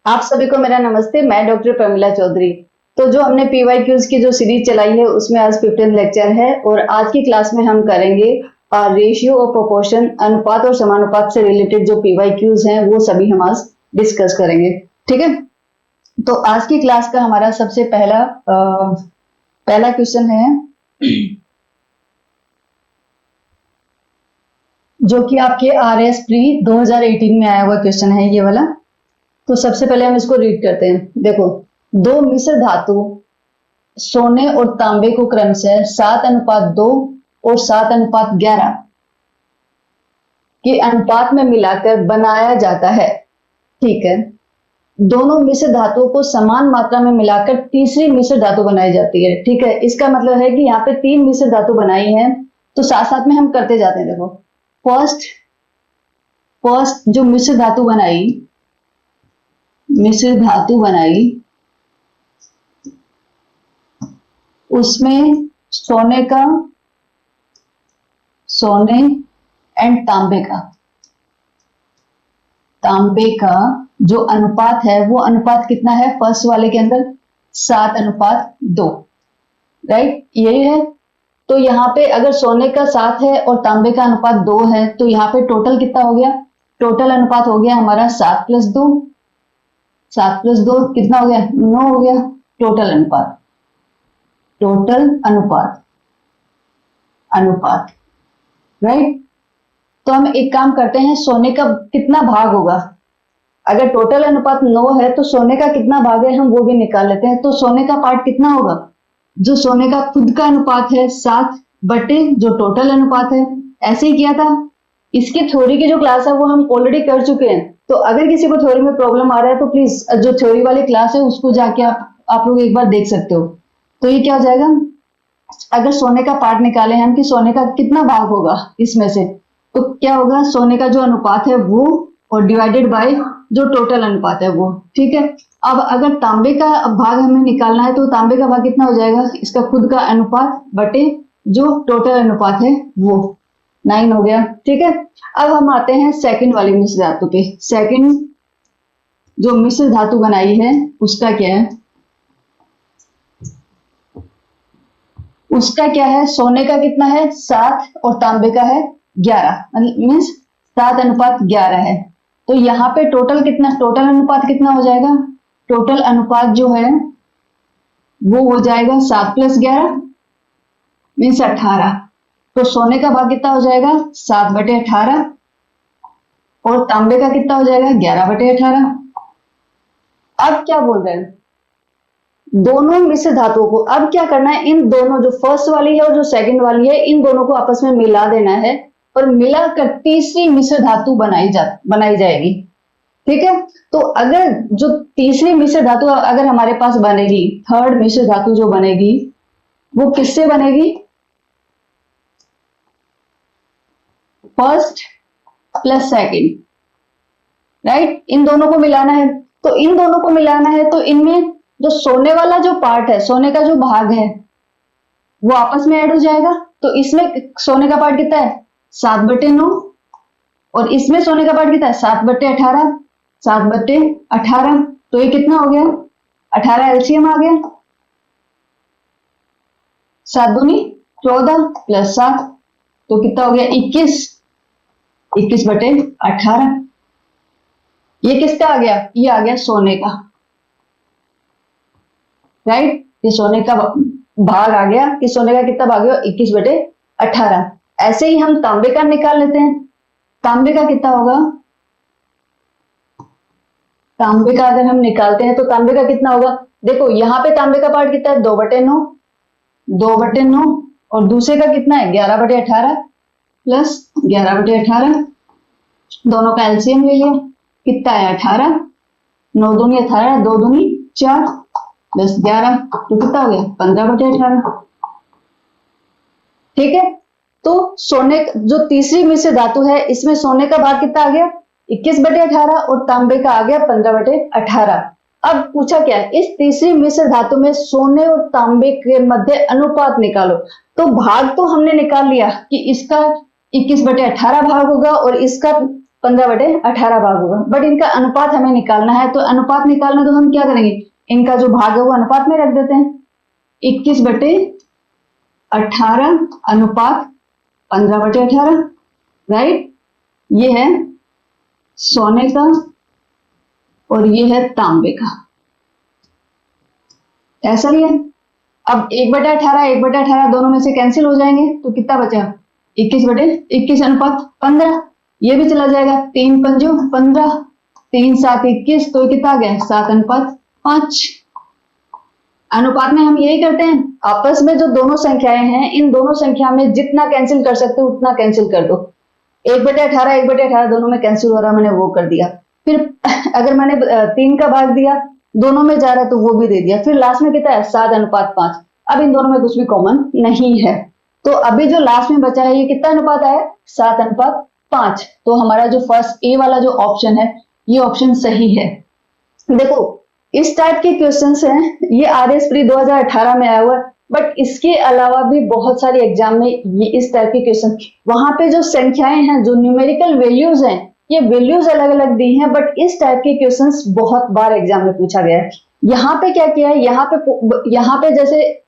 आप सभी को मेरा नमस्ते। मैं डॉक्टर प्रमिला चौधरी। तो जो हमने पीवाईक्यूज की जो सीरीज चलाई है उसमें आज 15 लेक्चर है और आज की क्लास में हम करेंगे रेशियो ऑफ प्रोपोर्शन, अनुपात और समानुपात से रिलेटेड जो पीवाईक्यूज हैं वो सभी हम आज डिस्कस करेंगे। ठीक है, तो आज की क्लास का हमारा सबसे पहला क्वेश्चन है जो कि आपके RS प्री 2018 में आया हुआ क्वेश्चन है ये वाला। तो सबसे पहले हम इसको रीड करते हैं। देखो, दो मिश्र धातु सोने और तांबे को क्रमशः 7:2 और 7:11 के अनुपात में मिलाकर बनाया जाता है। ठीक है, दोनों मिश्र धातुओं को समान मात्रा में मिलाकर तीसरी मिश्र धातु बनाई जाती है। ठीक है, इसका मतलब है कि यहाँ पे 3 मिश्र धातु बनाई है, तो साथ साथ में हम करते जाते हैं। देखो, फर्स्ट जो मिश्र धातु बनाई उसमें सोने एंड तांबे का जो अनुपात है वो अनुपात कितना है फर्स्ट वाले के अंदर? 7:2। राइट, यही है। तो यहाँ पे अगर सोने का 7 है और तांबे का अनुपात 2 है तो यहाँ पे टोटल कितना हो गया? टोटल अनुपात हो गया हमारा 7+2। 7+2 कितना हो गया? 9 हो गया। टोटल अनुपात। राइट, तो हम एक काम करते हैं, सोने का कितना भाग होगा? अगर टोटल अनुपात 9 है तो सोने का कितना भाग है हम वो भी निकाल लेते हैं। तो सोने का पार्ट कितना होगा? जो सोने का खुद का अनुपात है 7 बटे जो टोटल अनुपात है। ऐसे ही किया था। इसकी थ्योरी की जो क्लास है वो हम ऑलरेडी कर चुके हैं। तो अगर किसी को थ्योरी में प्रॉब्लम आ रहा है तो प्लीज जो थ्योरी वाली क्लास है उसको जाके आप लोग एक बार देख सकते हो। तो ये क्या हो जाएगा, अगर सोने का पार्ट निकाले हम कि सोने का कितना भाग होगा इसमें से, तो क्या होगा? सोने का जो अनुपात है वो और डिवाइडेड बाय जो टोटल अनुपात है वो। ठीक है, अब अगर तांबे का भाग हमें निकालना है तो तांबे का भाग कितना हो जाएगा? इसका खुद का अनुपात बटे जो टोटल अनुपात है वो 9 हो गया। ठीक है, अब हम आते हैं सेकंड वाली मिश्र धातु पे। सेकंड जो मिश्र धातु बनाई है उसका क्या है? उसका क्या है? सोने का कितना है? 7 और तांबे का है 11, मीन्स 7:11 है। तो यहाँ पे टोटल अनुपात कितना हो जाएगा? टोटल अनुपात जो है वो हो जाएगा 7+11 मीन्स 18। तो सोने का भाग कितना हो जाएगा? 7/18 और तांबे का कितना हो जाएगा? 11/18। अब क्या बोल रहे हैं? दोनों मिश्र धातुओं को अब क्या करना है, इन दोनों जो फर्स्ट वाली है और जो सेकंड वाली है इन दोनों को आपस में मिला देना है और मिलाकर तीसरी मिश्र धातु बनाई जाएगी। ठीक है, तो अगर जो तीसरी मिश्र धातु अगर हमारे पास बनेगी, थर्ड मिश्र धातु जो बनेगी वो किससे बनेगी? First plus second. राइट, इन दोनों को मिलाना है। तो इन दोनों को मिलाना है तो इनमें जो सोने वाला जो पार्ट है, सोने का जो भाग है वो आपस में ऐड हो जाएगा। तो इसमें सोने का पार्ट कितना है? 7/9 और इसमें सोने का पार्ट कितना है? 7/18। 7/18 तो ये कितना हो गया? 18 एलसीएम आ गया। 7 दूनी 14 प्लस 7 तो कितना हो गया? 21। 21/18। ये किसका आ गया? ये आ गया सोने का। राइट, ये सोने का भाग आ गया कि सोने का कितना भाग है? 21/18। ऐसे ही हम तांबे का निकाल लेते हैं। तांबे का कितना होगा? तांबे का अगर हम निकालते हैं तो तांबे का कितना होगा? देखो यहाँ पे तांबे का पार्ट कितना है? 2/9। 2/9 और दूसरे का कितना है? 11/18 प्लस 11/18। दोनों का एलसीएम ले लिया, कितना है? 18। 9 दूनी 18, 2 दूनी 4 प्लस 11 तो कितना हो गया? 15/18। ठीक है, तो सोने जो तीसरी मिश्र धातु है इसमें सोने का भाग कितना आ गया? 21/18 और तांबे का आ गया 15/18। अब पूछा क्या है? इस तीसरी मिश्र धातु में सोने और तांबे के मध्य अनुपात निकालो। तो भाग तो हमने निकाल लिया कि इसका 21/18 भाग होगा और इसका 15/18 भाग होगा, बट इनका अनुपात हमें निकालना है। तो अनुपात निकालना तो हम क्या करेंगे, इनका जो भाग है वो अनुपात में रख देते हैं। 21/18 अनुपात 15/18, राइट। ये है सोने का और ये है तांबे का, ऐसा ही है। अब 1/18 1/18 दोनों में से कैंसिल हो जाएंगे, तो कितना बचा, 21/21 अनुपात 15, ये भी चला जाएगा। 3 पंजो 15, 3 7 21, तो कितना आ गया, 7/5। अनुपात में हम यही करते हैं, आपस में जो दोनों संख्याएं हैं, इन दोनों संख्या में जितना कैंसिल कर सकते हो उतना कैंसिल कर दो। 1/18 1/18 दोनों में कैंसिल हो रहा, मैंने वो कर दिया। फिर अगर मैंने 3 का भाग दिया, दोनों में जा रहा है तो वो भी दे दिया। फिर लास्ट में कितना है, 7/5। अब इन दोनों में कुछ भी कॉमन नहीं है, तो अभी जो लास्ट में बचा है ये कितना अनुपात आया, 7/5। तो हमारा जो फर्स्ट ए वाला जो ऑप्शन है ये ऑप्शन सही है। देखो इस टाइप के क्वेश्चंस हैं, ये आरएस प्री 2018 में आया हुआ है, बट इसके अलावा भी बहुत सारे एग्जाम में ये इस टाइप के क्वेश्चन, वहां पे जो संख्याएं हैं, जो न्यूमेरिकल वैल्यूज हैं, ये वैल्यूज अलग अलग दी हैं, बट इस टाइप के क्वेश्चंस बहुत बार एग्जाम में पूछा गया है। यहाँ पे क्या किया है, यहाँ पे जैसे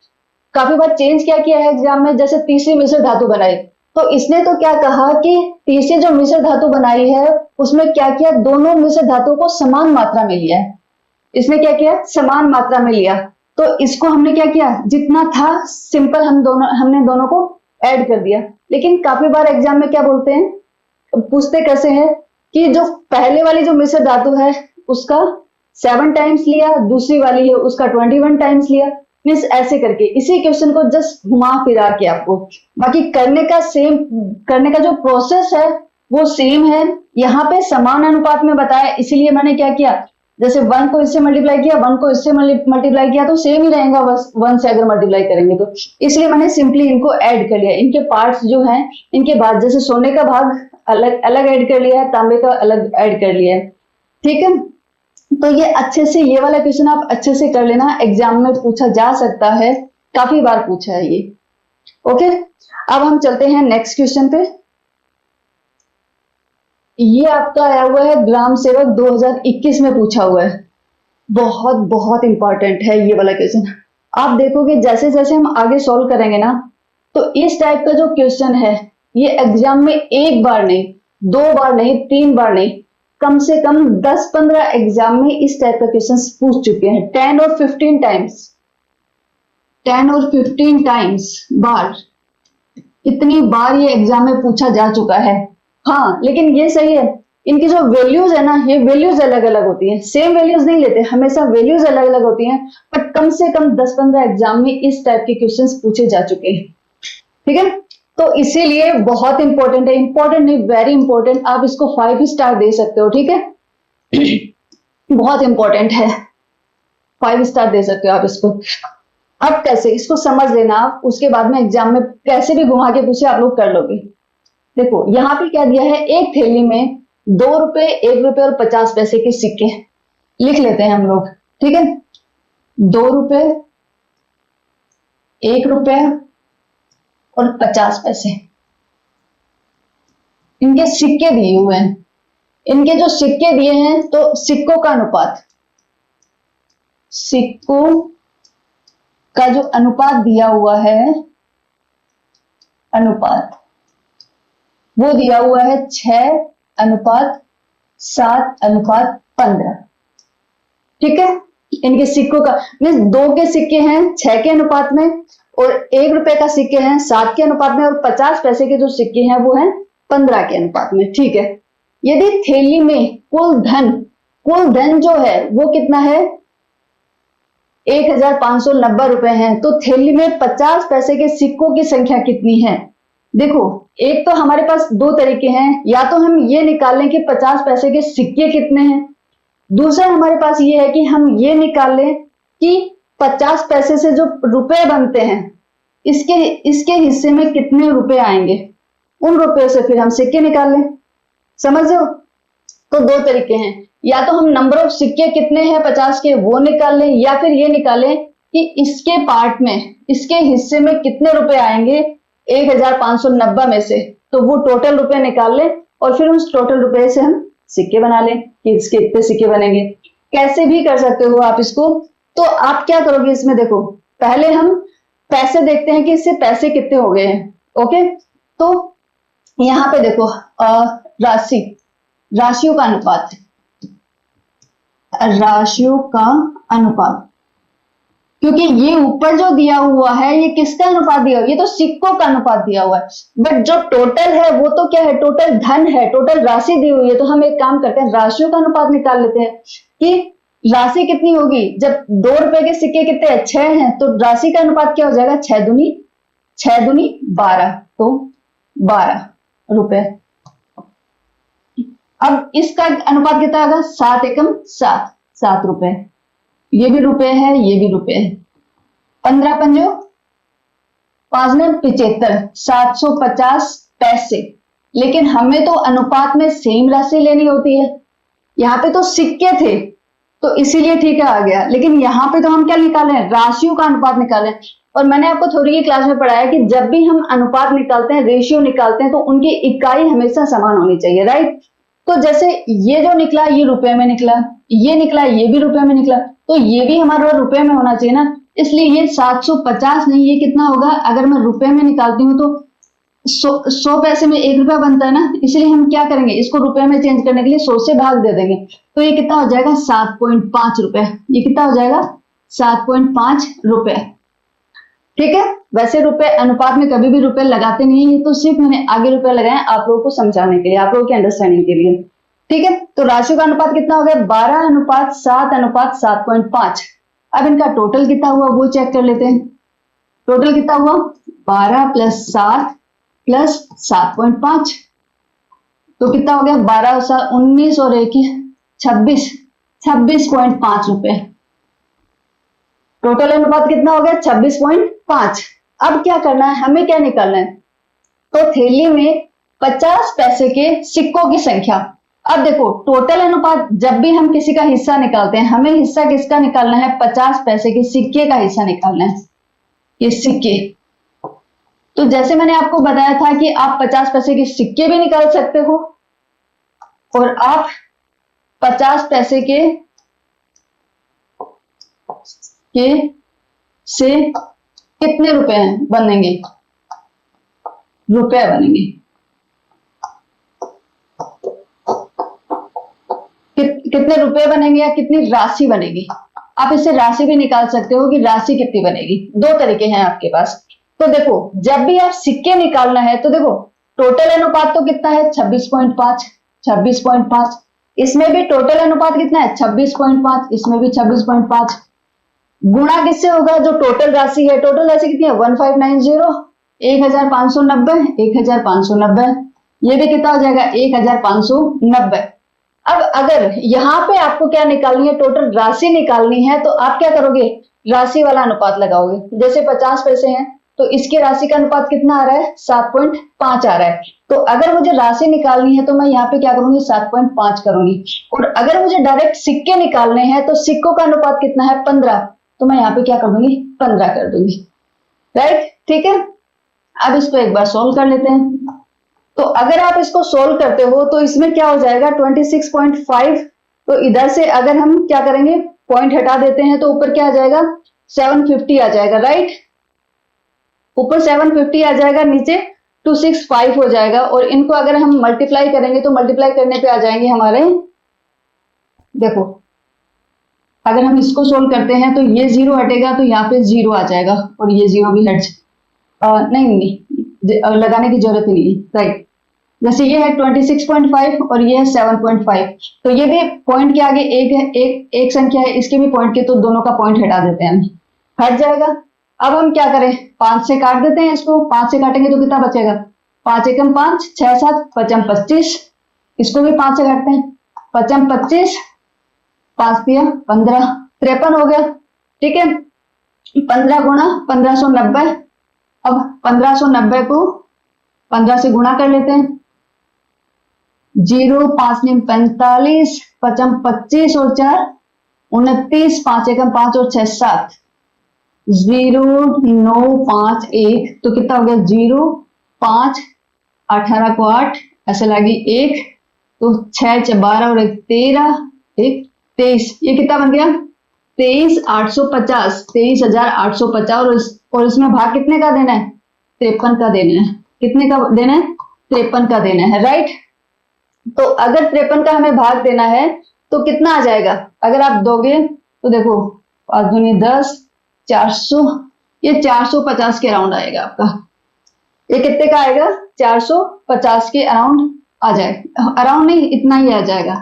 काफी बार चेंज क्या किया है एग्जाम में, जैसे तीसरी मिश्र धातु बनाई, तो इसने तो क्या कहा कि तीसरी जो मिश्र धातु बनाई है उसमें क्या किया, दोनों मिश्र धातुओं को समान मात्रा में लिया है। इसने क्या किया, समान मात्रा में लिया, तो इसको हमने क्या किया, जितना था सिंपल हमने दोनों को ऐड कर दिया। लेकिन काफी बार एग्जाम में क्या बोलते हैं, पूछते कैसे हैं कि जो पहले वाली जो मिश्र धातु है उसका 7 टाइम्स लिया, दूसरी वाली है उसका 21 टाइम्स लिया, मीन्स ऐसे करके इसी क्वेश्चन को जस्ट घुमा फिरा के आपको, बाकी करने का जो प्रोसेस है वो सेम है। यहाँ पे समान अनुपात में बताया, इसीलिए मैंने क्या किया, जैसे 1 को इससे मल्टीप्लाई किया, 1 को इससे मल्टीप्लाई किया तो सेम ही रहेगा, बस 1 से अगर मल्टीप्लाई करेंगे तो, इसलिए मैंने सिंपली इनको ऐड कर लिया। इनके पार्ट्स जो हैं, इनके बाद जैसे सोने का भाग अलग अलग ऐड कर लिया है, तांबे का अलग ऐड कर लिया है, ठीक है। तो ये अच्छे से, ये वाला क्वेश्चन आप अच्छे से कर लेना, एग्जाम में पूछा जा सकता है, काफी बार पूछा है ये। ओके, अब हम चलते हैं नेक्स्ट क्वेश्चन पे। ये आपका आया हुआ है ग्राम सेवक 2021 में पूछा हुआ है, बहुत बहुत इंपॉर्टेंट है ये वाला क्वेश्चन। आप देखोगे जैसे जैसे हम आगे सॉल्व करेंगे ना, तो इस टाइप का जो क्वेश्चन है ये एग्जाम में एक बार नहीं, 2 बार नहीं, 3 बार नहीं, कम से कम 10-15 एग्जाम में इस टाइप का क्वेश्चन पूछ चुके हैं, 10 और 15 टाइम्स बार, इतनी बार ये एग्जाम में पूछा जा चुका है। हाँ, लेकिन ये सही है, इनकी जो वैल्यूज है ना, ये वैल्यूज अलग अलग होती हैं, सेम वैल्यूज नहीं लेते, हमेशा वैल्यूज अलग अलग होती हैं, बट कम से कम 10-15 एग्जाम में इस टाइप के क्वेश्चंस पूछे जा चुके हैं, ठीक है। तो इसीलिए बहुत इंपॉर्टेंट है, इंपॉर्टेंट नहीं, वेरी इंपॉर्टेंट, आप इसको 5 स्टार दे सकते हो, ठीक है। बहुत इंपॉर्टेंट है, 5 स्टार दे सकते हो आप इसको। अब कैसे, इसको समझ लेना आप, उसके बाद में एग्जाम में कैसे भी घुमा के पूछे आप लोग कर लोगे। देखो यहाँ पे क्या दिया है, एक थैली में 2 रुपए, 1 रुपए और 50 पैसे के सिक्के लिख लेते हैं हम लोग, ठीक है। 2 रुपए, 1 रुपए और 50 पैसे, इनके सिक्के दिए हुए हैं। इनके जो सिक्के दिए हैं, तो सिक्कों का अनुपात, सिक्कों का जो अनुपात दिया हुआ है, अनुपात वो दिया हुआ है 6:7:15, ठीक है। इनके सिक्कों का मीन्स 2 के सिक्के हैं 6 के अनुपात में, और 1 रुपए का सिक्के हैं 7 के अनुपात में, और 50 पैसे के जो सिक्के हैं वो हैं 15 के अनुपात में, ठीक है। यदि थैली में कुल धन जो है वो कितना है, 1590 रुपए हैं, तो थैली में 50 पैसे के सिक्कों की संख्या कितनी है। देखो एक तो हमारे पास 2 तरीके हैं, या तो हम ये निकाल लें कि 50 पैसे के सिक्के कितने हैं, दूसरा हमारे पास ये है कि हम ये निकाल लें कि 50 पैसे से जो रुपए बनते हैं इसके हिस्से में कितने रुपए आएंगे, उन रुपए से फिर हम सिक्के निकाल लें, समझ रहे हो। तो 2 तरीके हैं, या तो हम नंबर ऑफ सिक्के कितने हैं 50 के वो निकाल लें, या फिर ये निकालें कि इसके पार्ट में, इसके हिस्से में कितने रुपए आएंगे 1590 में से, तो वो टोटल रुपए निकाल लें और फिर उस टोटल रुपए से हम सिक्के बना लें कि इसके इतने सिक्के बनेंगे। कैसे भी कर सकते हो आप इसको। तो आप क्या करोगे इसमें, देखो पहले हम पैसे देखते हैं कि इससे पैसे कितने हो गए हैं। ओके, तो यहां पे देखो राशि, राशियों का अनुपात, राशियों का अनुपात, क्योंकि ये ऊपर जो दिया हुआ है ये किसका अनुपात दिया हुआ है, ये तो सिक्कों का अनुपात दिया हुआ है। बट जो टोटल है वो तो क्या है, टोटल धन है, टोटल राशि दी हुई है। तो हम एक काम करते हैं, राशियों का अनुपात निकाल लेते हैं कि राशि कितनी होगी। जब 2 रुपए के सिक्के कितने हैं, 6 हैं, तो राशि का अनुपात क्या हो जाएगा, 6 दूनी 12, तो 12 रुपए। अब इसका अनुपात कितना होगा, 7 एकम 7, 7 रुपए। ये भी रुपए है, ये भी रुपए है। 15 पंजो 5 ने 75, 750 पैसे। लेकिन हमें तो अनुपात में सेम राशि लेनी होती है। यहाँ पे तो सिक्के थे तो इसीलिए ठीक है आ गया, लेकिन यहाँ पे तो हम क्या निकाले हैं, राशियों का अनुपात निकाले। और मैंने आपको थोड़ी की क्लास में पढ़ाया कि जब भी हम अनुपात निकालते हैं, रेशियो निकालते हैं, तो उनकी इकाई हमेशा समान होनी चाहिए, राइट। तो जैसे ये जो निकला ये रुपए में निकला, ये निकला ये भी रुपए में निकला, तो ये भी हमारा रुपए में होना चाहिए ना। इसलिए ये 750 नहीं, ये कितना होगा, अगर मैं रुपए में निकालती हूँ तो 100 पैसे में 1 रुपया बनता है ना। इसलिए हम क्या करेंगे, इसको रुपए में चेंज करने के लिए 100 से भाग दे देंगे। तो ये कितना हो जाएगा, 7.5 रुपए। ये कितना हो जाएगा, 7.5 रुपए। ठीक है, वैसे रुपए अनुपात में कभी भी रुपए लगाते नहीं है, ये तो सिर्फ मैंने आगे रुपए लगाए आप लोगों को समझाने के लिए, आप लोगों की अंडरस्टैंडिंग के लिए। ठीक है, तो राशियों का अनुपात कितना हो गया, 12:7:7.5। अब इनका टोटल कितना हुआ वो चेक कर लेते हैं। टोटल कितना हुआ, 12 + 7 + 7.5, तो कितना हो गया, 12 × 19 और 1 26, 26.5 रुपए। टोटल अनुपात कितना हो गया, 26.5। अब क्या करना है, हमें क्या निकालना है, तो थैली में 50 पैसे के सिक्कों की संख्या। अब देखो टोटल अनुपात, जब भी हम किसी का हिस्सा निकालते हैं, हमें हिस्सा किसका निकालना है, 50 पैसे के सिक्के का हिस्सा निकालना है, ये सिक्के। तो जैसे मैंने आपको बताया था कि आप 50 पैसे के सिक्के भी निकाल सकते हो, और आप 50 पैसे के से कितने रुपए बनेंगे, रुपए बनेंगे, कितने रुपए बनेंगे या कितनी राशि बनेगी। आप इससे राशि भी निकाल सकते हो कि राशि कितनी बनेगी। 2 तरीके हैं आपके पास। तो देखो जब भी आप सिक्के निकालना है तो देखो टोटल अनुपात तो कितना है, 26.5, 26.5। इसमें भी टोटल अनुपात कितना है, 26.5, इसमें भी 26.5। गुणा किससे होगा, जो टोटल राशि है, टोटल राशि कितनी है, 1590, 1590, 1590। ये भी कितना हो जाएगा, 1590। अब अगर यहाँ पे आपको क्या निकालनी है, टोटल राशि निकालनी है, तो आप क्या करोगे, राशि वाला अनुपात लगाओगे। जैसे 50 पैसे हैं तो इसके राशि का अनुपात कितना आ रहा है, 7.5 आ रहा है। तो अगर मुझे राशि निकालनी है तो मैं यहाँ पे क्या करूंगी, 7.5 करूंगी। और अगर मुझे डायरेक्ट सिक्के निकालने हैं तो सिक्कों का अनुपात कितना है, 15, तो मैं यहाँ पे क्या कर दूंगी, 15 कर दूंगी, राइट। ठीक है, अब इसको एक बार सोल्व कर लेते हैं। तो अगर आप इसको सोल्व करते हो तो इसमें क्या हो जाएगा, 26.5। तो इधर से अगर हम क्या करेंगे, पॉइंट हटा देते हैं, तो ऊपर क्या आ जाएगा, 750 आ जाएगा, राइट। ऊपर 750 आ जाएगा, नीचे 265 हो जाएगा। और इनको अगर हम मल्टीप्लाई करेंगे तो मल्टीप्लाई करने पे आ जाएंगे हमारे, देखो अगर हम इसको सोल्व करते हैं तो ये 0 हटेगा तो यहाँ पे 0 आ जाएगा, और ये 0 भी हट नहीं लगाने की जरूरत नहीं है, राइट। जैसे ये है 26.5 और ये है 7.5, तो ये भी पॉइंट के आगे एक है, एक संख्या है, इसके भी पॉइंट के, तो दोनों का पॉइंट हटा देते हैं हम, हट जाएगा। अब हम क्या करें, 5 से काट देते हैं इसको। 5 से काटेंगे तो कितना बचेगा, 5 एकम 5, 6 7 55 25। इसको भी 5 से काटते हैं, 55 25, 5 दिया 15, 53 हो गया। ठीक है, 15 गुणा 1590। अब 1590 को 15 से गुणा कर लेते हैं, 0 5 9 45, 55 25 और 4 29, 5 एकम 5 और 6 7, 0 9 5 1, तो कितना हो गया, 0 5 18 को 8 ऐसे लगी एक, तो 6 × 12 और 1 13, 1 23, ये कितना बन गया 23,850, 23,850। और इसमें भाग कितने का देना है 53 का देना है। कितने का देना है 53 का देना है, राइट। तो अगर 53 का हमें भाग देना है तो कितना आ जाएगा, अगर आप दोगे तो देखो 5 दूनी 10, 400, ये 450 के अराउंड आएगा आपका। ये कितने का आएगा 450 के अराउंड आ जाएगा, अराउंड नहीं इतना ही आ जाएगा,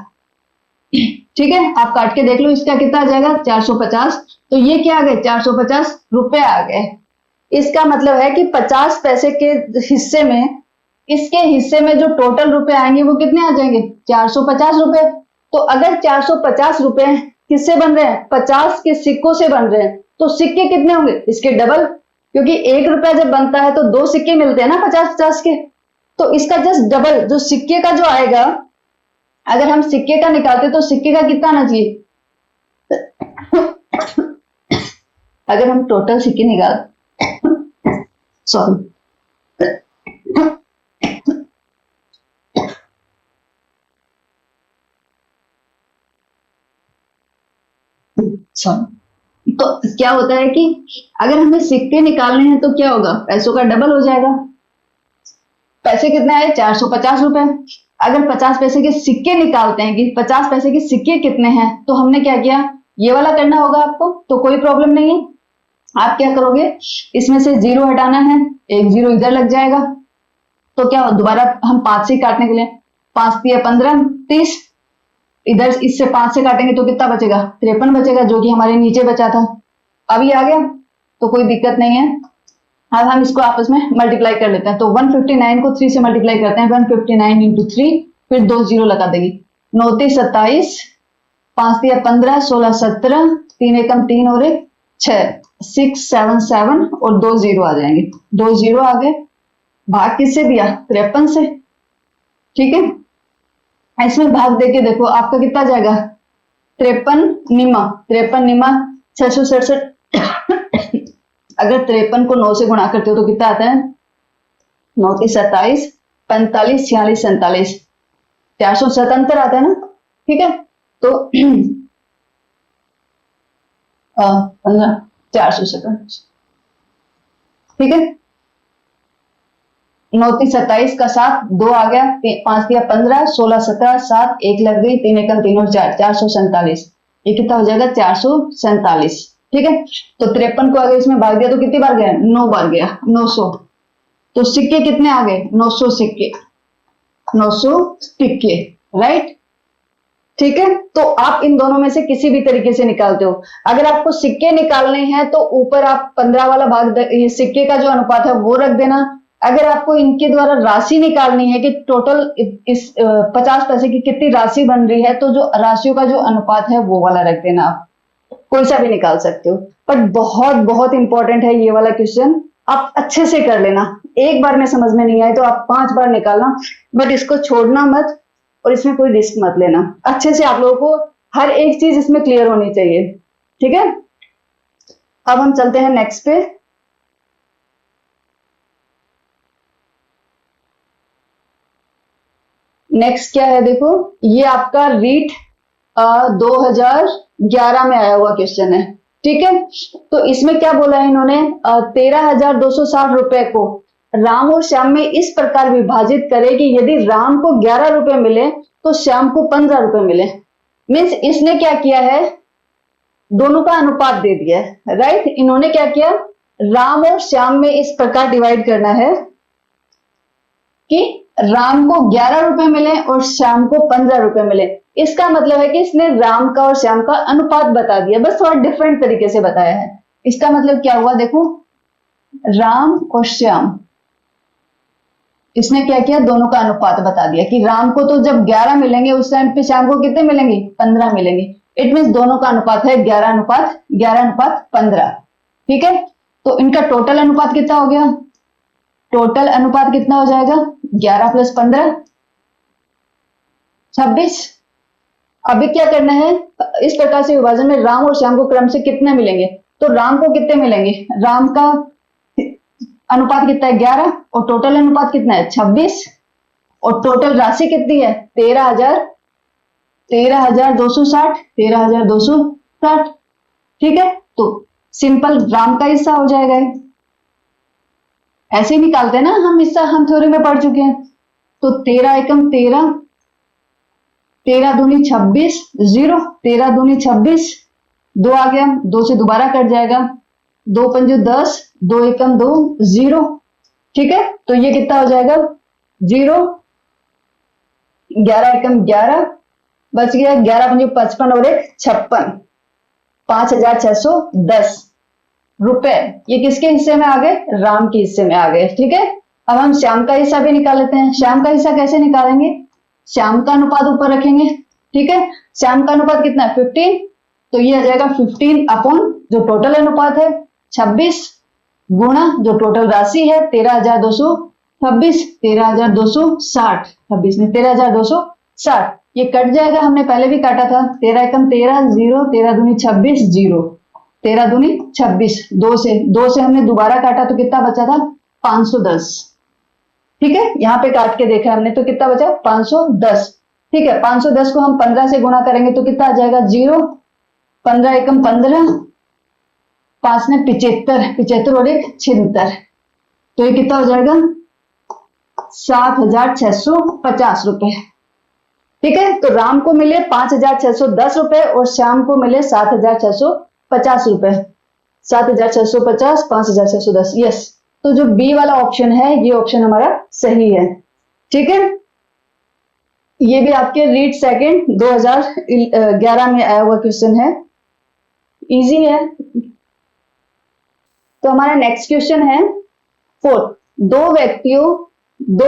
ठीक है। आप काट के देख लो इसका कितना आ जाएगा 450। तो ये क्या आ गए 450 रुपए आ गए। इसका मतलब है कि 50 पैसे के हिस्से में, इसके हिस्से में जो टोटल रुपए आएंगे वो कितने आ जाएंगे 450 रुपए। तो अगर 450 रुपए किससे बन रहे हैं 50 के सिक्कों से बन रहे हैं, तो सिक्के कितने होंगे इसके डबल, क्योंकि 1 रुपया जब बनता है तो 2 सिक्के मिलते हैं ना 50-50 के। तो इसका जस्ट डबल जो सिक्के का जो आएगा, अगर हम सिक्के का निकालते तो सिक्के का कितना आना चाहिए अगर हम टोटल सिक्के निकाल सॉरी सॉरी, तो क्या होता है कि अगर हमें सिक्के निकालने हैं तो क्या होगा पैसों का डबल हो जाएगा। पैसे कितने आए 450 रुपए। अगर 50 पैसे के सिक्के निकालते हैं कि 50 पैसे के सिक्के कितने हैं, तो हमने क्या किया ये वाला करना होगा आपको, तो कोई प्रॉब्लम नहीं है। आप क्या करोगे इसमें से 0 हटाना है, 1 0 इधर लग जाएगा। तो क्या दोबारा हम 5 से काटने के लिए 5 × 15 30, इधर इससे 5 से काटेंगे तो कितना बचेगा 53 बचेगा, जो कि हमारे नीचे बचा था। अभी आ गया तो कोई दिक्कत नहीं है। अब हम इसको आपस में मल्टीप्लाई कर लेते हैं। तो 159 को 3 से मल्टीप्लाई करते हैं, 159 × 3, फिर 2 0 लगा देंगे, 9 3 27, 5 3 15, 16 17, 3 एकम 3 और 1 6, 6 7 7 और 2 0 आ जाएंगे। 2 0 आ गए। भाग किससे दिया 53 से, ठीक है। इसमें भाग देके देखो आपका कितना जाएगा 53 निमा 667। अगर 53 को 9 से गुणा करते हो तो कितना आता है 9 3 27, 45 46 47, 477 आता है ना, ठीक है। तो 477, ठीक है। 9 3 27 का 7, 2 आ गया, 5 3 15, 16 17, 7 1 लग गई, 3 एकम 3 और 4 447। ये कितना हो जाएगा 447, ठीक है। तो 53 को अगर इसमें भाग दिया तो कितनी बार गया 9 बार गया, 900। तो सिक्के कितने आ गए 900 सिक्के, 900 सिक्के, राइट, ठीक है। तो आप इन दोनों में से किसी भी तरीके से निकालते हो। अगर आपको सिक्के निकालने हैं तो ऊपर आप 15 वाला भाग, ये सिक्के का जो अनुपात है वो रख देना। अगर आपको इनके द्वारा राशि निकालनी है कि टोटल इस 50 पैसे की कितनी राशि बन रही है, तो जो राशियों का जो अनुपात है वो वाला रख देना। आप कोई सा भी निकाल सकते हो, बट बहुत बहुत इंपॉर्टेंट है ये वाला क्वेश्चन, आप अच्छे से कर लेना। एक बार में समझ में नहीं आए तो आप 5 बार निकालना, बट इसको छोड़ना मत और इसमें कोई रिस्क मत लेना। अच्छे से आप लोगों को हर एक चीज इसमें क्लियर होनी चाहिए, ठीक है। अब हम चलते हैं नेक्स्ट पे। नेक्स्ट क्या है देखो, ये आपका रीट 2011 में आया हुआ क्वेश्चन है, ठीक है। तो इसमें क्या बोला है इन्होंने 13,260 रुपए को राम और श्याम में इस प्रकार विभाजित करे कि यदि राम को 11 रुपए मिले तो श्याम को 15 रुपए मिले। मीन्स इसने क्या किया है दोनों का अनुपात दे दिया है, राइट। इन्होंने क्या किया राम और श्याम में इस प्रकार डिवाइड करना है कि राम को 11 रुपए मिले और श्याम को 15 रुपए मिले। इसका मतलब है कि इसने राम का और श्याम का अनुपात बता दिया, बस थोड़ा डिफरेंट तरीके से बताया है। इसका मतलब क्या हुआ देखो, राम और श्याम, इसने क्या किया दोनों का अनुपात बता दिया कि राम को तो जब 11 मिलेंगे उस टाइम पे श्याम को कितने मिलेंगे 15 मिलेंगे। इट मीन दोनों का अनुपात है 11:15, ठीक है। तो इनका टोटल अनुपात कितना हो गया, टोटल अनुपात कितना हो जाएगा 11 + 15 26। अभी क्या करना है इस प्रकार से विभाजन में राम और श्याम को क्रम से कितने मिलेंगे, तो राम को कितने मिलेंगे, राम का अनुपात कितना है 11 और टोटल अनुपात कितना है 26, और टोटल राशि कितनी है? 13,260, 13,260। ठीक है, तो सिंपल राम का हिस्सा हो जाएगा। ऐसे ही निकालते हैं ना हम हिस्सा, हम थ्योरी में पढ़ चुके हैं। तो 13 एकम 13, 13 दूनी 26, 0, 13 दूनी 26, 2 आ गया, 2 से दोबारा कट जाएगा, 2 पंजू 10, 2 एकम 2, 0। ठीक है, तो ये कितना हो जाएगा? 0, 11 एकम 11, बच गया 11 पंजू 55 और 1 56, 5,610 रुपए। ये किसके हिस्से में आ गए? राम के हिस्से में आ गए। ठीक है, अब हम श्याम का हिस्सा भी निकाल लेते हैं। श्याम का हिस्सा कैसे निकालेंगे? श्याम का अनुपात ऊपर रखेंगे। ठीक है, श्याम का अनुपात कितना है? 15, तो ये आ जाएगा 15 अपॉन जो टोटल अनुपात है 26 गुणा जो टोटल राशि है 13,226, 13,260, 26 में 13,260, ये कट जाएगा, हमने पहले भी काटा था। 13 एकम 13, 0, 13 दूनी 26, 0, 13 दूनी 26, 2 से हमने दोबारा काटा तो कितना बचा था? 510। ठीक है, यहां पे काट के देखा हमने तो कितना बचा? 510। ठीक है, 510 को हम 15 से गुणा करेंगे तो कितना आ जाएगा? 0, 15 एकम 15, 5 ने 75, 75 और 1 76, तो ये कितना हो जाएगा? 7,650 रुपए। ठीक है, तो राम को मिले 5,610 रुपए और श्याम को मिले 7,650 रुपए। 7,650, 5,610, यस। तो जो बी वाला ऑप्शन है ये ऑप्शन हमारा सही है। ठीक है, ये भी आपके रीड सेकंड 2011 में आया हुआ क्वेश्चन है, इजी है। तो हमारा नेक्स्ट क्वेश्चन है 4, दो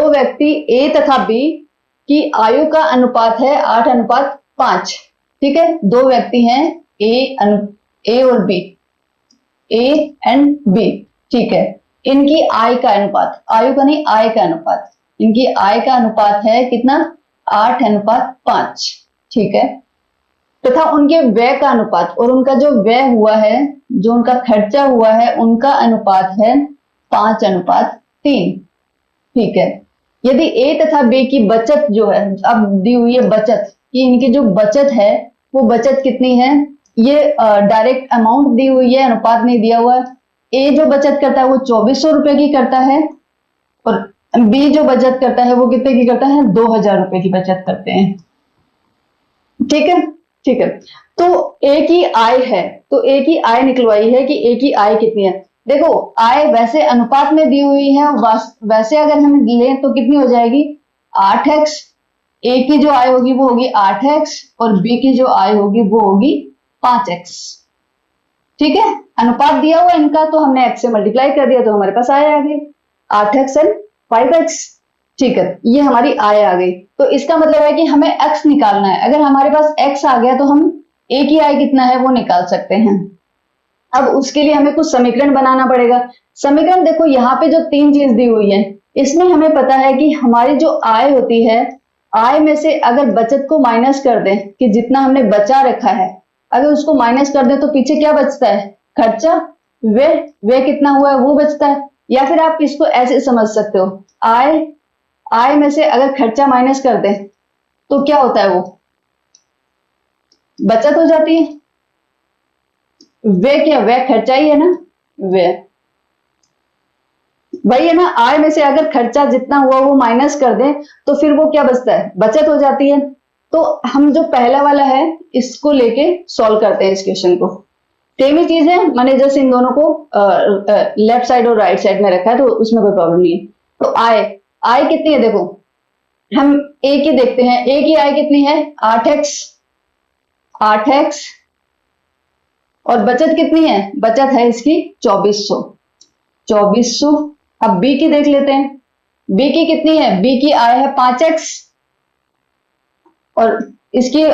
व्यक्ति ए तथा बी की आयु का अनुपात है 8:5। ठीक है, दो व्यक्ति हैं ए और बी, ए एंड बी। ठीक है, इनकी आय का अनुपात, आयु का नहीं आय का अनुपात, इनकी आय का अनुपात है कितना? 8:5। ठीक है, तथा उनके व्यय का अनुपात, और उनका जो व्यय हुआ है, जो उनका खर्चा हुआ है, उनका अनुपात है 5:3। ठीक है, यदि ए तथा बी की बचत जो है, अब दी हुई है बचत, कि इनकी जो बचत है वो बचत कितनी है, ये डायरेक्ट अमाउंट दी हुई है, अनुपात नहीं दिया हुआ है। ए जो बचत करता है वो 2400 रुपए की करता है, और बी जो बचत करता है वो कितने की करता है? 2000 रुपए की बचत करते हैं। ठीक है, ठीक है, तो ए की आय है, तो ए की आय निकलवाई है कि ए की आय कितनी है। देखो, आय वैसे अनुपात में दी हुई है, वैसे अगर हम लें तो कितनी हो जाएगी? 8x। ए की जो आय होगी वो होगी 8x और बी की जो आय होगी वो होगी 5x। ठीक है, अनुपात दिया हुआ इनका तो हमने x से मल्टीप्लाई कर दिया तो हमारे पास आय आ गई 8x एंड 5x। ठीक है, ये हमारी आय आ गई। तो इसका मतलब है कि हमें x निकालना है। अगर हमारे पास x आ गया तो हम a की आय कितना है वो निकाल सकते हैं। अब उसके लिए हमें कुछ समीकरण बनाना पड़ेगा। समीकरण देखो, यहाँ पे जो 3 चीज दी हुई है, इसमें हमें पता है कि हमारी जो आय होती है, आय में से अगर बचत को माइनस कर दें, कि जितना हमने बचा रखा है अगर उसको माइनस कर दें तो पीछे क्या बचता है? खर्चा, वे कितना हुआ है वो बचता है। या फिर आप इसको ऐसे समझ सकते हो, आय में से अगर खर्चा माइनस कर दें तो क्या होता है? वो बचत हो जाती है। वे खर्चा ही है ना, वे वही है ना। आय में से अगर खर्चा जितना हुआ वो माइनस कर दें तो फिर वो क्या बचता है? बचत हो जाती है। तो हम जो पहला वाला है इसको लेके सॉल्व करते हैं इस क्वेश्चन को। सेम ही चीज है, मैंने जस्ट इन दोनों को लेफ्ट साइड और राइट साइड में रखा है तो उसमें कोई प्रॉब्लम नहीं है। तो आय कितनी है? देखो, हम ए की देखते हैं। ए की आय कितनी है? 8x और बचत कितनी है? बचत है इसकी 2400। अब बी की देख लेते हैं। बी की कितनी है? बी की आय है 5x और इसकी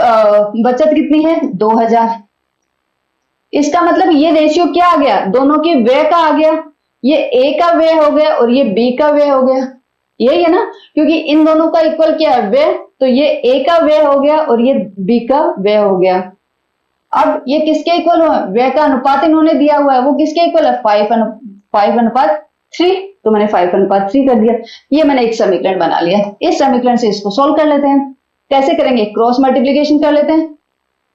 बचत कितनी है? 2000। इसका मतलब ये रेशियो क्या आ गया? दोनों की व्यय का आ गया। ये ए का व्यय हो गया और ये बी का व्यय हो गया। यही है ना, क्योंकि इन दोनों का इक्वल क्या है? व्यय। तो ये ए का व्यय हो गया और ये बी का व्यय हो गया। अब ये किसके इक्वल हुआ? व्यय का अनुपात इन्होंने दिया हुआ है, वो किसके इक्वल है? 5:3। तो मैंने 5/3 कर दिया। ये मैंने एक समीकरण बना लिया। इस समीकरण से इसको सोल्व कर लेते हैं। कैसे करेंगे? क्रॉस मल्टीप्लीकेशन कर लेते हैं।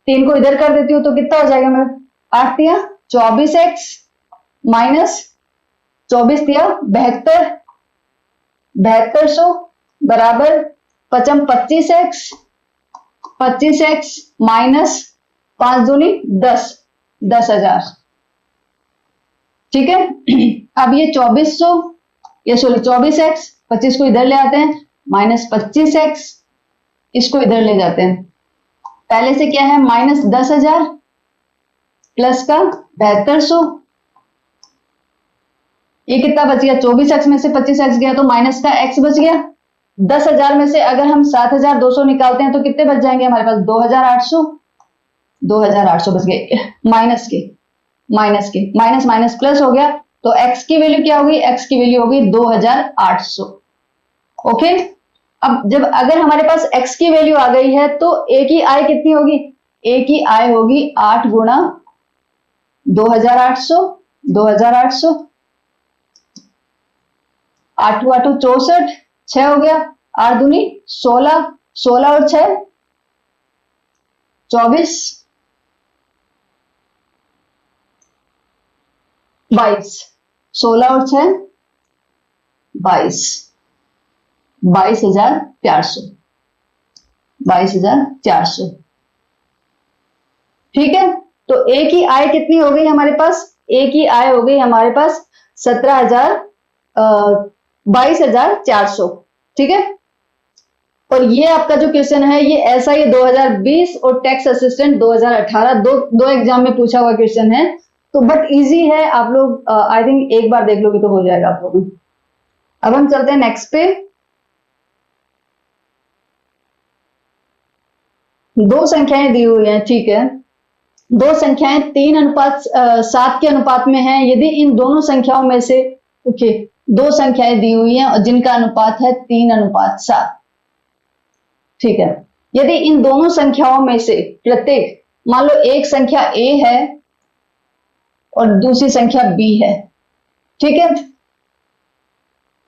3 को इधर कर देती हूँ तो कितना हो जाएगा मेरा? 8 तिया 24x माइनस 24 तिया 72, 7200 बराबर 25x, 25x माइनस 5 दूनी 10, 10,000। ठीक है। अब ये 2400, ये सॉरी 24x, 25 को इधर ले आते हैं, माइनस 25x, इसको इधर ले जाते हैं। पहले से क्या है? माइनस 10,000 प्लस का 7200, ये कितना बच गया? 24x में से 25x गया तो माइनस का x बच गया। 10,000 में से अगर हम 7,200 निकालते हैं तो कितने बच जाएंगे हमारे पास? 2,800, 2,800 बच गए। माइनस के माइनस माइनस प्लस हो गया तो x की वैल्यू क्या होगी? x की वैल्यू होगी 2,800। ओके। अब जब अगर हमारे पास x की वैल्यू आ गई है तो a की आय कितनी होगी? a की आय होगी 8 गुना 2,800, 2,800, 8 8 64, 6 हो गया, 8 दूनी 16, 16 और 6 24, 22, 16 और 6 22, 22,400, 22,400। ठीक है। तो ए की आय कितनी हो गई हमारे पास? ए की आय हो गई हमारे पास 22,400। ठीक है। और ये आपका जो क्वेश्चन है ये SI 2020 और टैक्स असिस्टेंट 2018 दो एग्जाम में पूछा हुआ क्वेश्चन है। तो बट इजी है, आप लोग आई थिंक एक बार देख लोगे तो हो जाएगा आप लोगों। अब हम चलते हैं नेक्स्ट पे। दो संख्याएं दी हुई हैं। ठीक है। दो संख्याएं 3:7 के अनुपात में हैं। यदि इन दोनों संख्याओं में से ओके दो संख्याएं दी हुई हैं और जिनका अनुपात है 3:7। ठीक है। यदि इन दोनों संख्याओं में से प्रत्येक, मान लो एक संख्या a है और दूसरी संख्या b है। ठीक है।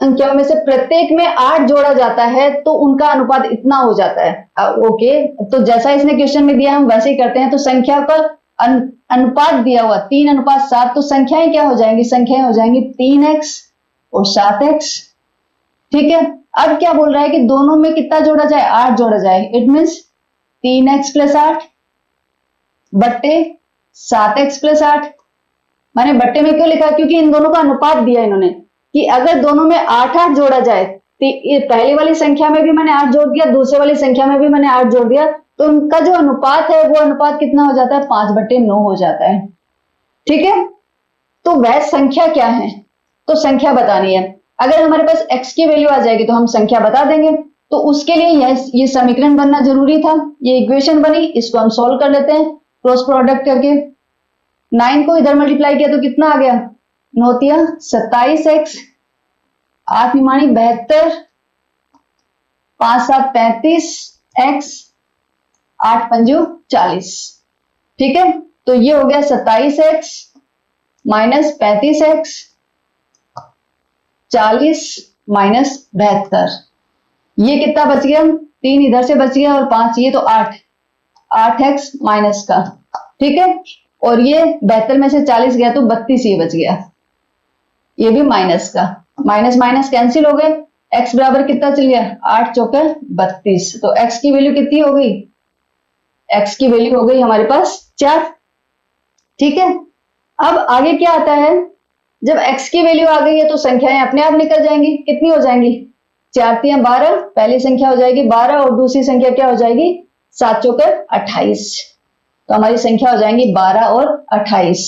संख्याओं में से प्रत्येक में 8 जोड़ा जाता है तो उनका अनुपात इतना हो जाता है। ओके। तो जैसा इसने क्वेश्चन में दिया हम वैसे ही करते हैं। तो संख्या का अनुपात दिया हुआ 3:7, तो संख्याएं क्या हो जाएंगी? संख्याएं हो जाएंगी 3x और 7x। ठीक है। अब क्या बोल रहा है कि दोनों में कितना जोड़ा जाए? 8 जोड़ा जाए। इट मीन्स 3x + 8 बट्टे 7x + 8। मैंने बट्टे में क्यों लिखा? क्योंकि इन दोनों का अनुपात दिया इन्होंने कि अगर दोनों में 8-8 जोड़ा जाए, तो पहली वाली संख्या में भी मैंने 8 जोड़ दिया, दूसरे वाली संख्या में भी मैंने 8 जोड़ दिया, तो उनका जो अनुपात है वो अनुपात कितना हो जाता है? 5/9 हो जाता है। ठीक है। तो वह संख्या क्या है? तो संख्या बतानी है। अगर हमारे पास x की वैल्यू आ जाएगी तो हम संख्या बता देंगे। तो उसके लिए ये समीकरण बनना जरूरी था। ये इक्वेशन बनी, इसको हम सोल्व कर लेते हैं क्रॉस प्रोडक्ट करके। 9 को इधर मल्टीप्लाई किया तो कितना आ गया? 9 तिया 27x, 8 निमाणी 72, 5 7 35x, 8 पंजू 40। ठीक है। तो ये हो गया 27x माइनस 35x, 40 माइनस 72। ये कितना बच गया? 3 इधर से बच गया और 5 ये, तो 8x माइनस का। ठीक है। और ये 72 में से 40 गया तो 32 ये बच गया, ये भी माइनस का। माइनस माइनस कैंसिल हो गए। x बराबर कितना चल गया? 8 चौके 32। तो x की वैल्यू कितनी हो गई? x की वैल्यू हो गई हमारे पास 4। ठीक है। अब आगे क्या आता है? जब x की वैल्यू आ गई है तो संख्याएं अपने आप निकल जाएंगी। कितनी हो जाएंगी? 4 तिया 12, पहली संख्या हो जाएगी 12 और दूसरी संख्या क्या हो जाएगी? 7 चौके 28। तो हमारी संख्या हो जाएंगी 12 और 28।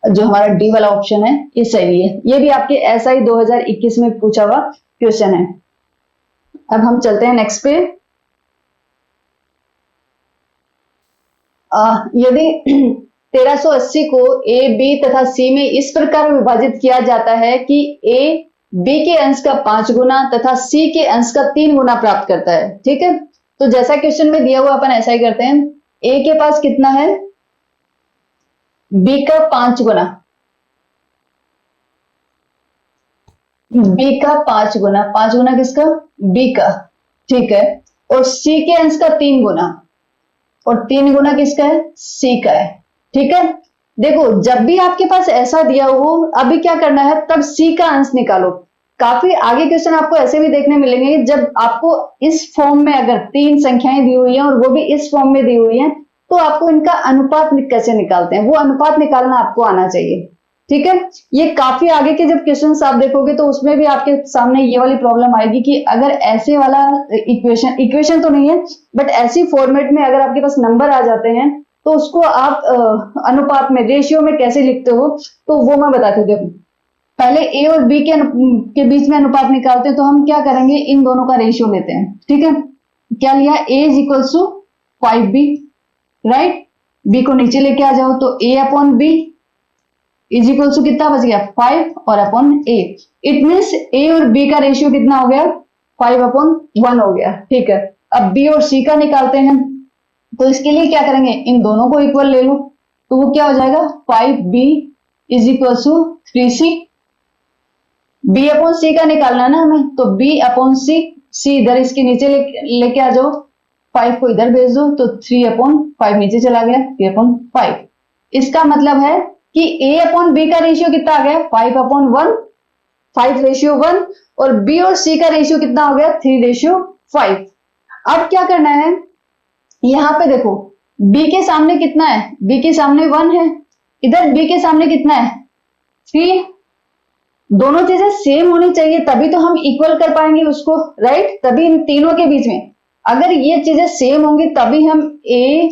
जो हमारा डी वाला ऑप्शन है ये सही है। ये भी आपके SI 2021 में पूछा हुआ क्वेश्चन है। अब हम चलते हैं नेक्स्ट पे। यदि 1380 को A, B तथा C में इस प्रकार विभाजित किया जाता है कि A B के अंश का 5 गुना तथा C के अंश का 3 गुना प्राप्त करता है। ठीक है। तो जैसा क्वेश्चन में दिया हुआ अपन ऐसा ही करते हैं। A के पास कितना है? B का 5 गुना। बी का 5 गुना, 5 गुना किसका? बी का, ठीक है। और सी के अंश का 3 गुना, और 3 गुना किसका है? सी का है, ठीक है। देखो जब भी आपके पास ऐसा दिया हो, अभी क्या करना है, तब सी का अंश निकालो। काफी आगे क्वेश्चन आपको ऐसे भी देखने मिलेंगे, जब आपको इस फॉर्म में अगर 3 संख्याएं दी हुई हैं और वो भी इस फॉर्म में दी हुई हैं, तो आपको इनका अनुपात कैसे निकालते हैं, वो अनुपात निकालना आपको आना चाहिए, ठीक है। ये काफी आगे के जब क्वेश्चंस आप देखोगे तो उसमें भी आपके सामने ये वाली प्रॉब्लम आएगी कि अगर ऐसे वाला इक्वेशन, इक्वेशन तो नहीं है बट ऐसी फॉर्मेट में अगर आपके पास नंबर आ जाते हैं, तो उसको आप अनुपात में, रेशियो में कैसे लिखते हो, तो वो मैं बताती हूँ। देखो पहले ए और बी के बीच में अनुपात निकालते हैं, तो हम क्या करेंगे, इन दोनों का रेशियो लेते हैं, ठीक है। क्या लिया, A is equal to 5b, right. B को नीचे लेके आ जाओ, तो A upon B is equal to कितना बच गया, 5 और upon A. It means A और बी का रेशियो कितना हो गया, 5/1 हो गया, ठीक है। अब बी और सी का निकालते हैं, तो इसके लिए क्या करेंगे, इन दोनों को इक्वल ले लो, तो वो क्या हो जाएगा, 5b is equal to 3c। B upon C का निकालना है ना हमें, तो बी अपॉन सी, सी इधर इसके नीचे लेके आ जाओ, 5 को इधर भेज दो, तो 3/5 नीचे चला गया, 3/5। इसका मतलब है कि ए अपॉन बी का रेशियो कितना आ गया, 5/1, 5:1, और बी और सी का रेशियो कितना हो गया, 3:5। अब क्या करना है, यहां पे देखो बी के सामने कितना है, बी के सामने 1 है, इधर बी के सामने कितना है, 3। दोनों चीजें सेम होनी चाहिए तभी तो हम इक्वल कर पाएंगे उसको, राइट। तभी इन तीनों के बीच में अगर ये चीजें सेम होंगी तभी हम ए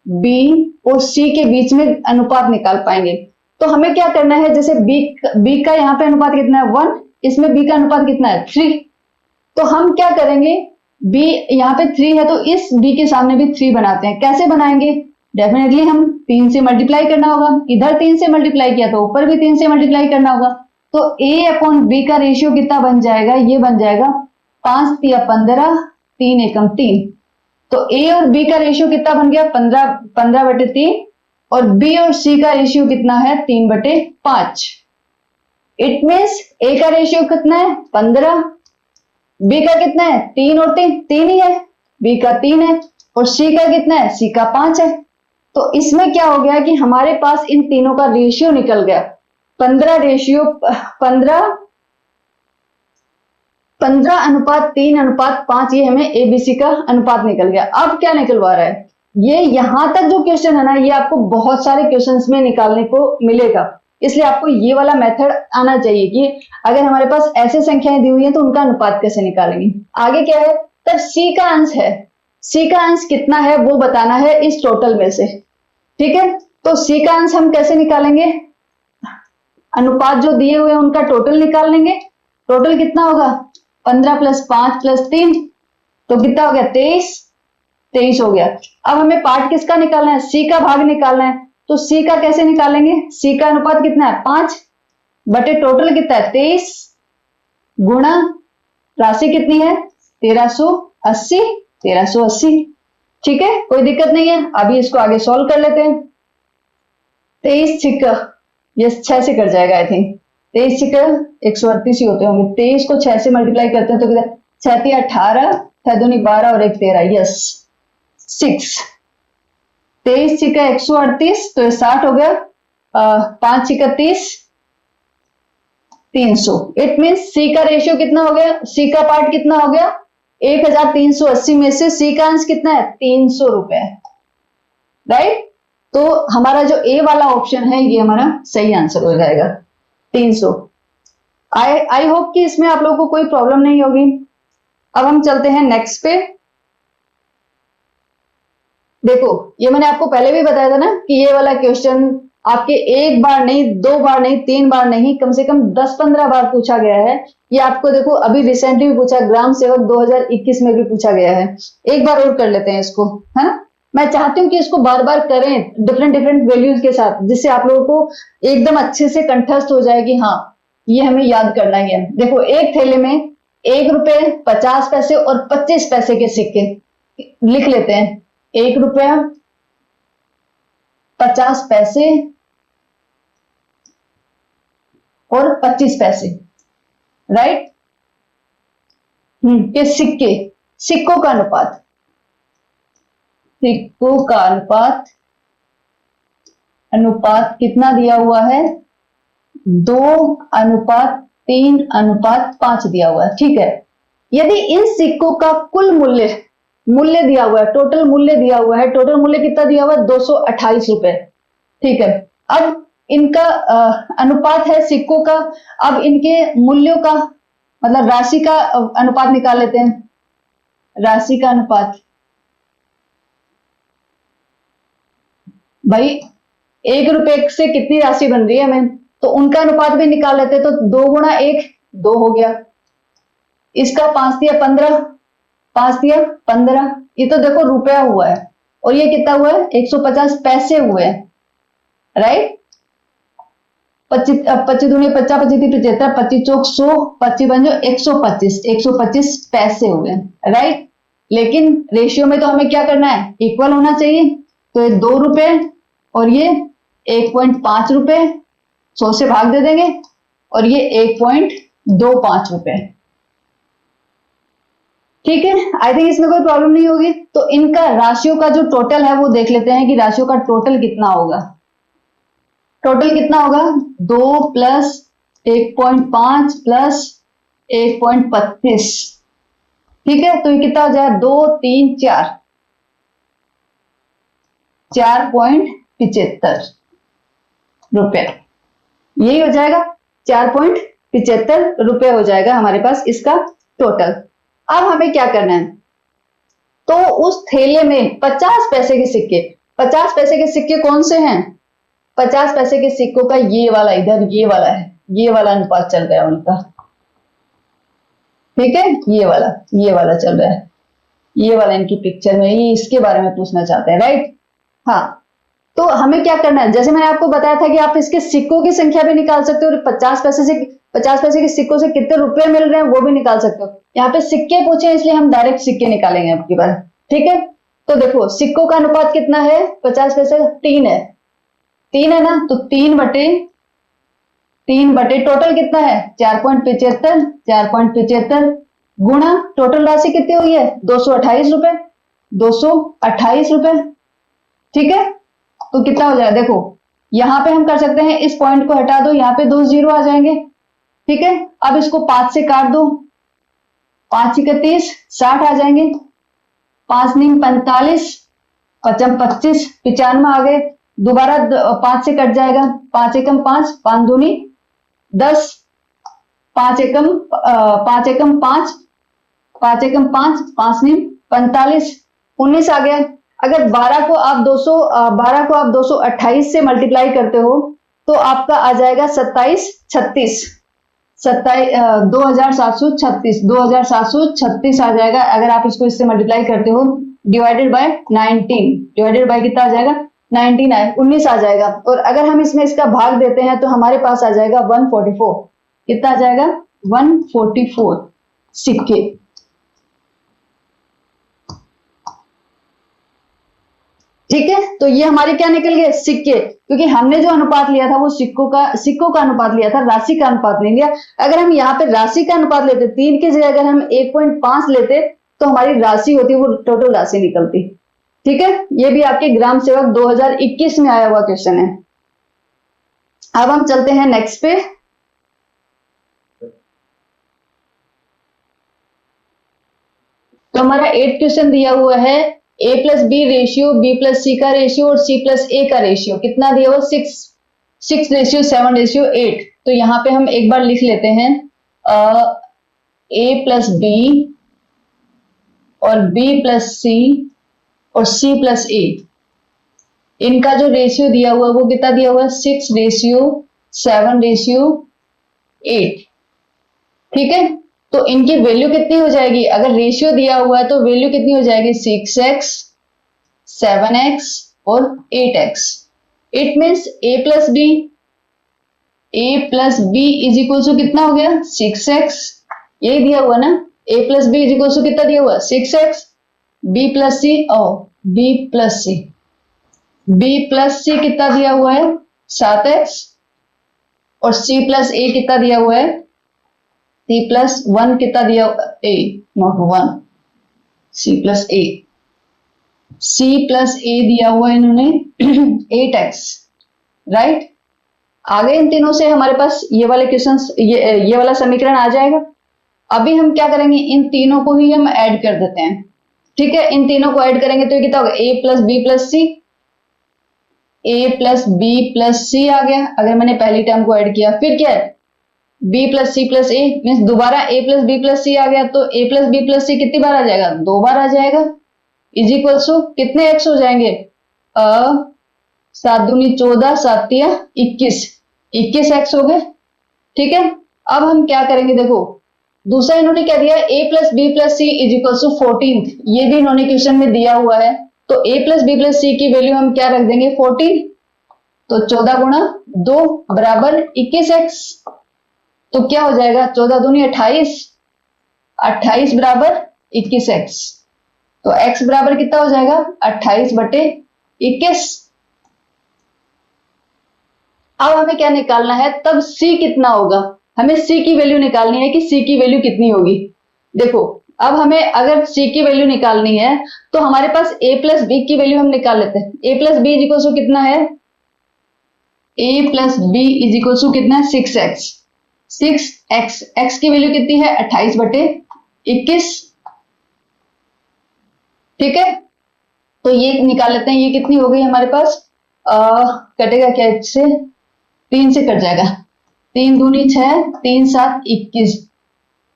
बी और सी के बीच में अनुपात निकाल पाएंगे। तो हमें क्या करना है, जैसे बी का यहाँ पे अनुपात कितना है, 1, इसमें बी का अनुपात कितना है, 3। तो हम क्या करेंगे, बी यहाँ पे 3 है तो इस बी के सामने भी 3 बनाते हैं। कैसे बनाएंगे, डेफिनेटली हम 3 से मल्टीप्लाई करना होगा, इधर 3 से मल्टीप्लाई किया तो ऊपर भी 3 से मल्टीप्लाई करना होगा। तो ए अपॉन बी का रेशियो कितना बन जाएगा, ये बन जाएगा 5 तिया 15, 3 एकम 3। तो ए और बी का रेशियो कितना बन गया, 15/3, और बी और सी का रेशियो कितना है, 3/5। इट मीन्स ए का रेशियो कितना है, 15, बी का कितना है, 3 और 3, 3 ही है, बी का 3 है, और सी का कितना है, सी का 5 है। तो इसमें क्या हो गया कि हमारे पास इन तीनों का रेशियो निकल गया, 15:3:5, ये हमें एबीसी का अनुपात निकल गया। अब क्या निकलवा रहा है, ये यहां तक जो क्वेश्चन है ना, ये आपको बहुत सारे क्वेश्चंस में निकालने को मिलेगा, इसलिए आपको ये वाला मेथड आना चाहिए कि अगर हमारे पास ऐसे संख्याएं दी हुई है तो उनका अनुपात कैसे निकालेंगे। आगे क्या है, तब सी का अंश है, सी का अंश कितना है वो बताना है इस टोटल में से, ठीक है। तो सी का अंश हम कैसे निकालेंगे, अनुपात जो दिए हुए हैं उनका टोटल निकाल लेंगे। टोटल कितना होगा, 15 + 5 + 3, तो कितना हो गया, 23, 23 हो गया। अब हमें पार्ट किसका निकालना है, सी का भाग निकालना है। तो सी का कैसे निकालेंगे, सी का अनुपात कितना है, 5 बटे टोटल कितना है, 23, गुणा राशि कितनी है, 1380, 1380, ठीक है, कोई दिक्कत नहीं है। अभी इसको आगे सॉल्व कर लेते हैं। 23 छिक्का, ये 6 से कट जाएगा आई थिंक, 23 छिक्का 138 ही होते होंगे, 23 को 6 से मल्टीप्लाई करते हैं तो कितना, 6 × 18, 6 दूनी 12 और 1 13, यस 6। 23 छिक्का 138, तो ये 60 हो गया, 5 छिक्का 30, 300। इट मीन सी का रेशियो कितना हो गया, सी का पार्ट कितना हो गया, 1380 में से सी का अंश कितना है, 300 रुपए, राइट। तो हमारा जो ए वाला ऑप्शन है ये हमारा सही आंसर हो जाएगा, 300। आई होप कि इसमें आप लोगों को कोई प्रॉब्लम नहीं होगी। अब हम चलते हैं नेक्स्ट पे। देखो ये मैंने आपको पहले भी बताया था ना कि ये वाला क्वेश्चन आपके एक बार नहीं, 2 बार नहीं, 3 बार नहीं, कम से कम 10-15 बार पूछा गया है। ये आपको देखो अभी रिसेंटली भी पूछा, ग्राम सेवक 2021 में भी पूछा गया है। एक बार और कर लेते हैं इसको, है ना। मैं चाहती हूँ कि इसको बार बार करें डिफरेंट डिफरेंट वैल्यूज के साथ, जिससे आप लोगों को एकदम अच्छे से कंठस्थ हो जाए कि हाँ ये हमें याद करना ही है। देखो एक थैले में 1 रुपए 50 पैसे और 25 पैसे के सिक्के लिख लेते हैं। 1 रुपया 50 पैसे और 25 पैसे। राइट। ये सिक्कों का अनुपात, सिक्कों का अनुपात, अनुपात कितना दिया हुआ है, 2:3:5 दिया हुआ है। ठीक है, यदि इन सिक्कों का कुल मूल्य मूल्य दिया हुआ है, टोटल मूल्य दिया हुआ है, टोटल मूल्य कितना दिया हुआ है, 228 रुपए। ठीक है, अब इनका अनुपात है सिक्कों का, अब इनके मूल्यों का मतलब राशि का अनुपात निकाल लेते हैं, राशि का अनुपात। भाई 1 रुपए से कितनी राशि बन रही है हमें, तो उनका अनुपात भी निकाल लेते, तो 2 × 1 2 हो गया, इसका 5 दिया 15, 5 दिया 15, ये तो देखो रुपया हुआ है, और ये कितना हुआ है, 150 पैसे हुए हैं, राइट। 25 25 दूनी 50, 25 3 75, 25 चौक 100, 25 बन जाओ 125, 125 पैसे हुए, राइट। लेकिन रेशियो में तो हमें क्या करना है, इक्वल होना चाहिए, तो ये 2 रुपए और ये 1.5 रुपए, 100 से भाग दे देंगे, और ये 1.25 रुपए। ठीक है, आई थिंक इसमें कोई प्रॉब्लम नहीं होगी। तो इनका राशियों का जो टोटल है वो देख लेते हैं कि राशियों का टोटल कितना होगा। टोटल कितना होगा, 2 + 1.5 + 1.25। ठीक है, तो ये कितना हो जाएगा, 2 3 4 4.75 रुपए, यही हो जाएगा, 4.75 रुपए हो जाएगा हमारे पास इसका टोटल। अब हमें क्या करना है, तो उस थैले में 50 पैसे के सिक्के, 50 पैसे के सिक्के कौन से हैं, 50 पैसे के सिक्कों का ये वाला, इधर ये वाला है, ये वाला अनुपात चल रहा है उनका। ठीक है, ये वाला चल रहा है, ये वाला इनकी पिक्चर में, ये इसके बारे में पूछना चाहते हैं, राइट। हाँ, तो हमें क्या करना है, जैसे मैंने आपको बताया था कि आप इसके सिक्कों की संख्या भी निकाल सकते हो, और 50 पैसे के सिक्कों से कितने रुपए मिल रहे हैं वो भी निकाल सकते हो। यहाँ पे सिक्के पूछे इसलिए हम डायरेक्ट सिक्के निकालेंगे अब की बार। ठीक है, तो देखो सिक्कों का अनुपात कितना है, 50 पैसे 3 है, 3 है ना, तो 3/3 टोटल कितना है, 4.75, 4.75 गुणा टोटल राशि कितनी हुई है, 228 रुपए, 228 रुपए। ठीक है, तो कितना हो जाएगा, देखो यहां पे हम कर सकते हैं, इस पॉइंट को हटा दो, यहाँ पे 2 0 आ जाएंगे। ठीक है, अब इसको 5 से काट दो, 5 × 30 60 आ जाएंगे, 5 × 45, 5 × 25 95 आ गए, दोबारा 5 से कट जाएगा, 5 × 5 5 दूनी 10, 5 × 5 × 5 5 × 5 5 × 45 19 आ गया। अगर 12 को आप 228 से मल्टीप्लाई करते हो तो आपका आ जाएगा 27 36 2736 आ जाएगा। अगर आप इसको इससे मल्टीप्लाई करते हो, डिवाइडेड बाय 19, डिवाइडेड बाय कितना आ जाएगा, 19 आए 19 आ जाएगा। और अगर हम इसमें इसका भाग देते हैं तो हमारे पास आ जाएगा 144, कितना आ जाएगा, 144 सिक्के। ठीक है, तो ये हमारे क्या निकल गए, सिक्के, क्योंकि हमने जो अनुपात लिया था वो सिक्कों का अनुपात लिया था, राशि का अनुपात नहीं लिया। अगर हम यहाँ पे राशि का अनुपात लेते, 3 की जगह अगर हम 1.5 लेते तो हमारी राशि होती, वो टोटल राशि निकलती। ठीक है, ये भी आपके ग्राम सेवक 2021 में आया हुआ क्वेश्चन है। अब हम चलते हैं नेक्स्ट पे। तो हमारा 8 क्वेश्चन दिया हुआ है, a + b ratio, b + c का रेशियो और c + a का रेशियो कितना दिया हुआ, 6:7:8। तो यहाँ पे हम एक बार लिख लेते हैं, a + b और b + c और c + a, इनका जो रेशियो दिया हुआ है वो कितना दिया हुआ है, 6:7:8। ठीक है, तो इनकी वैल्यू कितनी हो जाएगी, अगर रेशियो दिया हुआ है तो वैल्यू कितनी हो जाएगी, 6x 7x और 8x। It means a + b is equal to कितना हो गया, 6x, यही दिया हुआ ना, a + b is equal to कितना दिया हुआ, 6x, b + c और b + c कितना दिया हुआ है, 7x, और c + a कितना दिया हुआ है, C+1 कितना दिया, ए, नॉट 1, C+A, C+A दिया हुआ है इन्होंने 8x, राइट। आगे इन तीनों से हमारे पास ये वाले क्वेश्चंस, ये वाला समीकरण आ जाएगा। अभी हम क्या करेंगे, इन तीनों को ही हम ऐड कर देते हैं, ठीक है। इन तीनों को ऐड करेंगे तो ये कितना होगा, a plus B plus C, A plus B plus C आ गया अगर मैंने पहली टर्म को ऐड किया। फिर क्या है, b प्लस सी प्लस ए, मीन्स दोबारा a plus B plus C आ गया, तो a प्लस बी प्लस सी कितनी बार आ जाएगा, 2 बार आ जाएगा। इज इक्वल टू कितने x हो जाएंगे, 7 दूनी 14, 7 तिया 21, 21x हो गए, ठीक है। अब हम क्या करेंगे, देखो दूसरा इन्होंने क्या दिया, a plus B plus C is equal to 14, ये भी इन्होंने क्वेश्चन में दिया हुआ है। तो a प्लस बी प्लस सी की वैल्यू हम क्या रख देंगे, 14, तो 14 गुणा 2 बराबर 21x, तो क्या हो जाएगा, 14 दूनी 28, 28 बराबर 21x, तो x बराबर कितना हो जाएगा, 28/21। अब हमें क्या निकालना है, तब c कितना होगा, हमें c की वैल्यू निकालनी है कि c की वैल्यू कितनी होगी। देखो अब हमें अगर c की वैल्यू निकालनी है तो हमारे पास a प्लस बी की वैल्यू हम निकाल लेते हैं। a plus B is equal to कितना है, a plus B is equal to कितना है, 6x, 6x, x की वैल्यू कितनी है, 28/21, ठीक है। तो ये निकाल लेते हैं, ये कितनी हो गई हमारे पास, कटेगा क्या इससे, 3 से कट जाएगा, 3 दूनी 6, 3 7 21,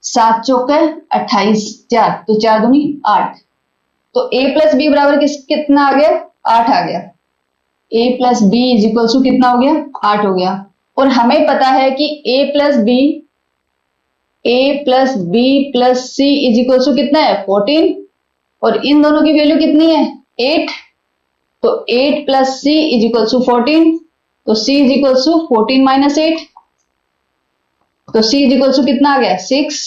7 चौके 28, 4, तो 4 दूनी 8, तो a प्लस बी बराबर कितना आ गया, 8 आ गया। a plus B is equal to कितना हो गया, 8 हो गया। और हमें पता है कि a plus B plus C is equal to कितना है, 14, और इन दोनों की वैल्यू कितनी है, 8, तो 8 plus C is equal to 14, तो c is equal to 14 minus 8, तो c इज इक्वल टू कितना आ गया, 6,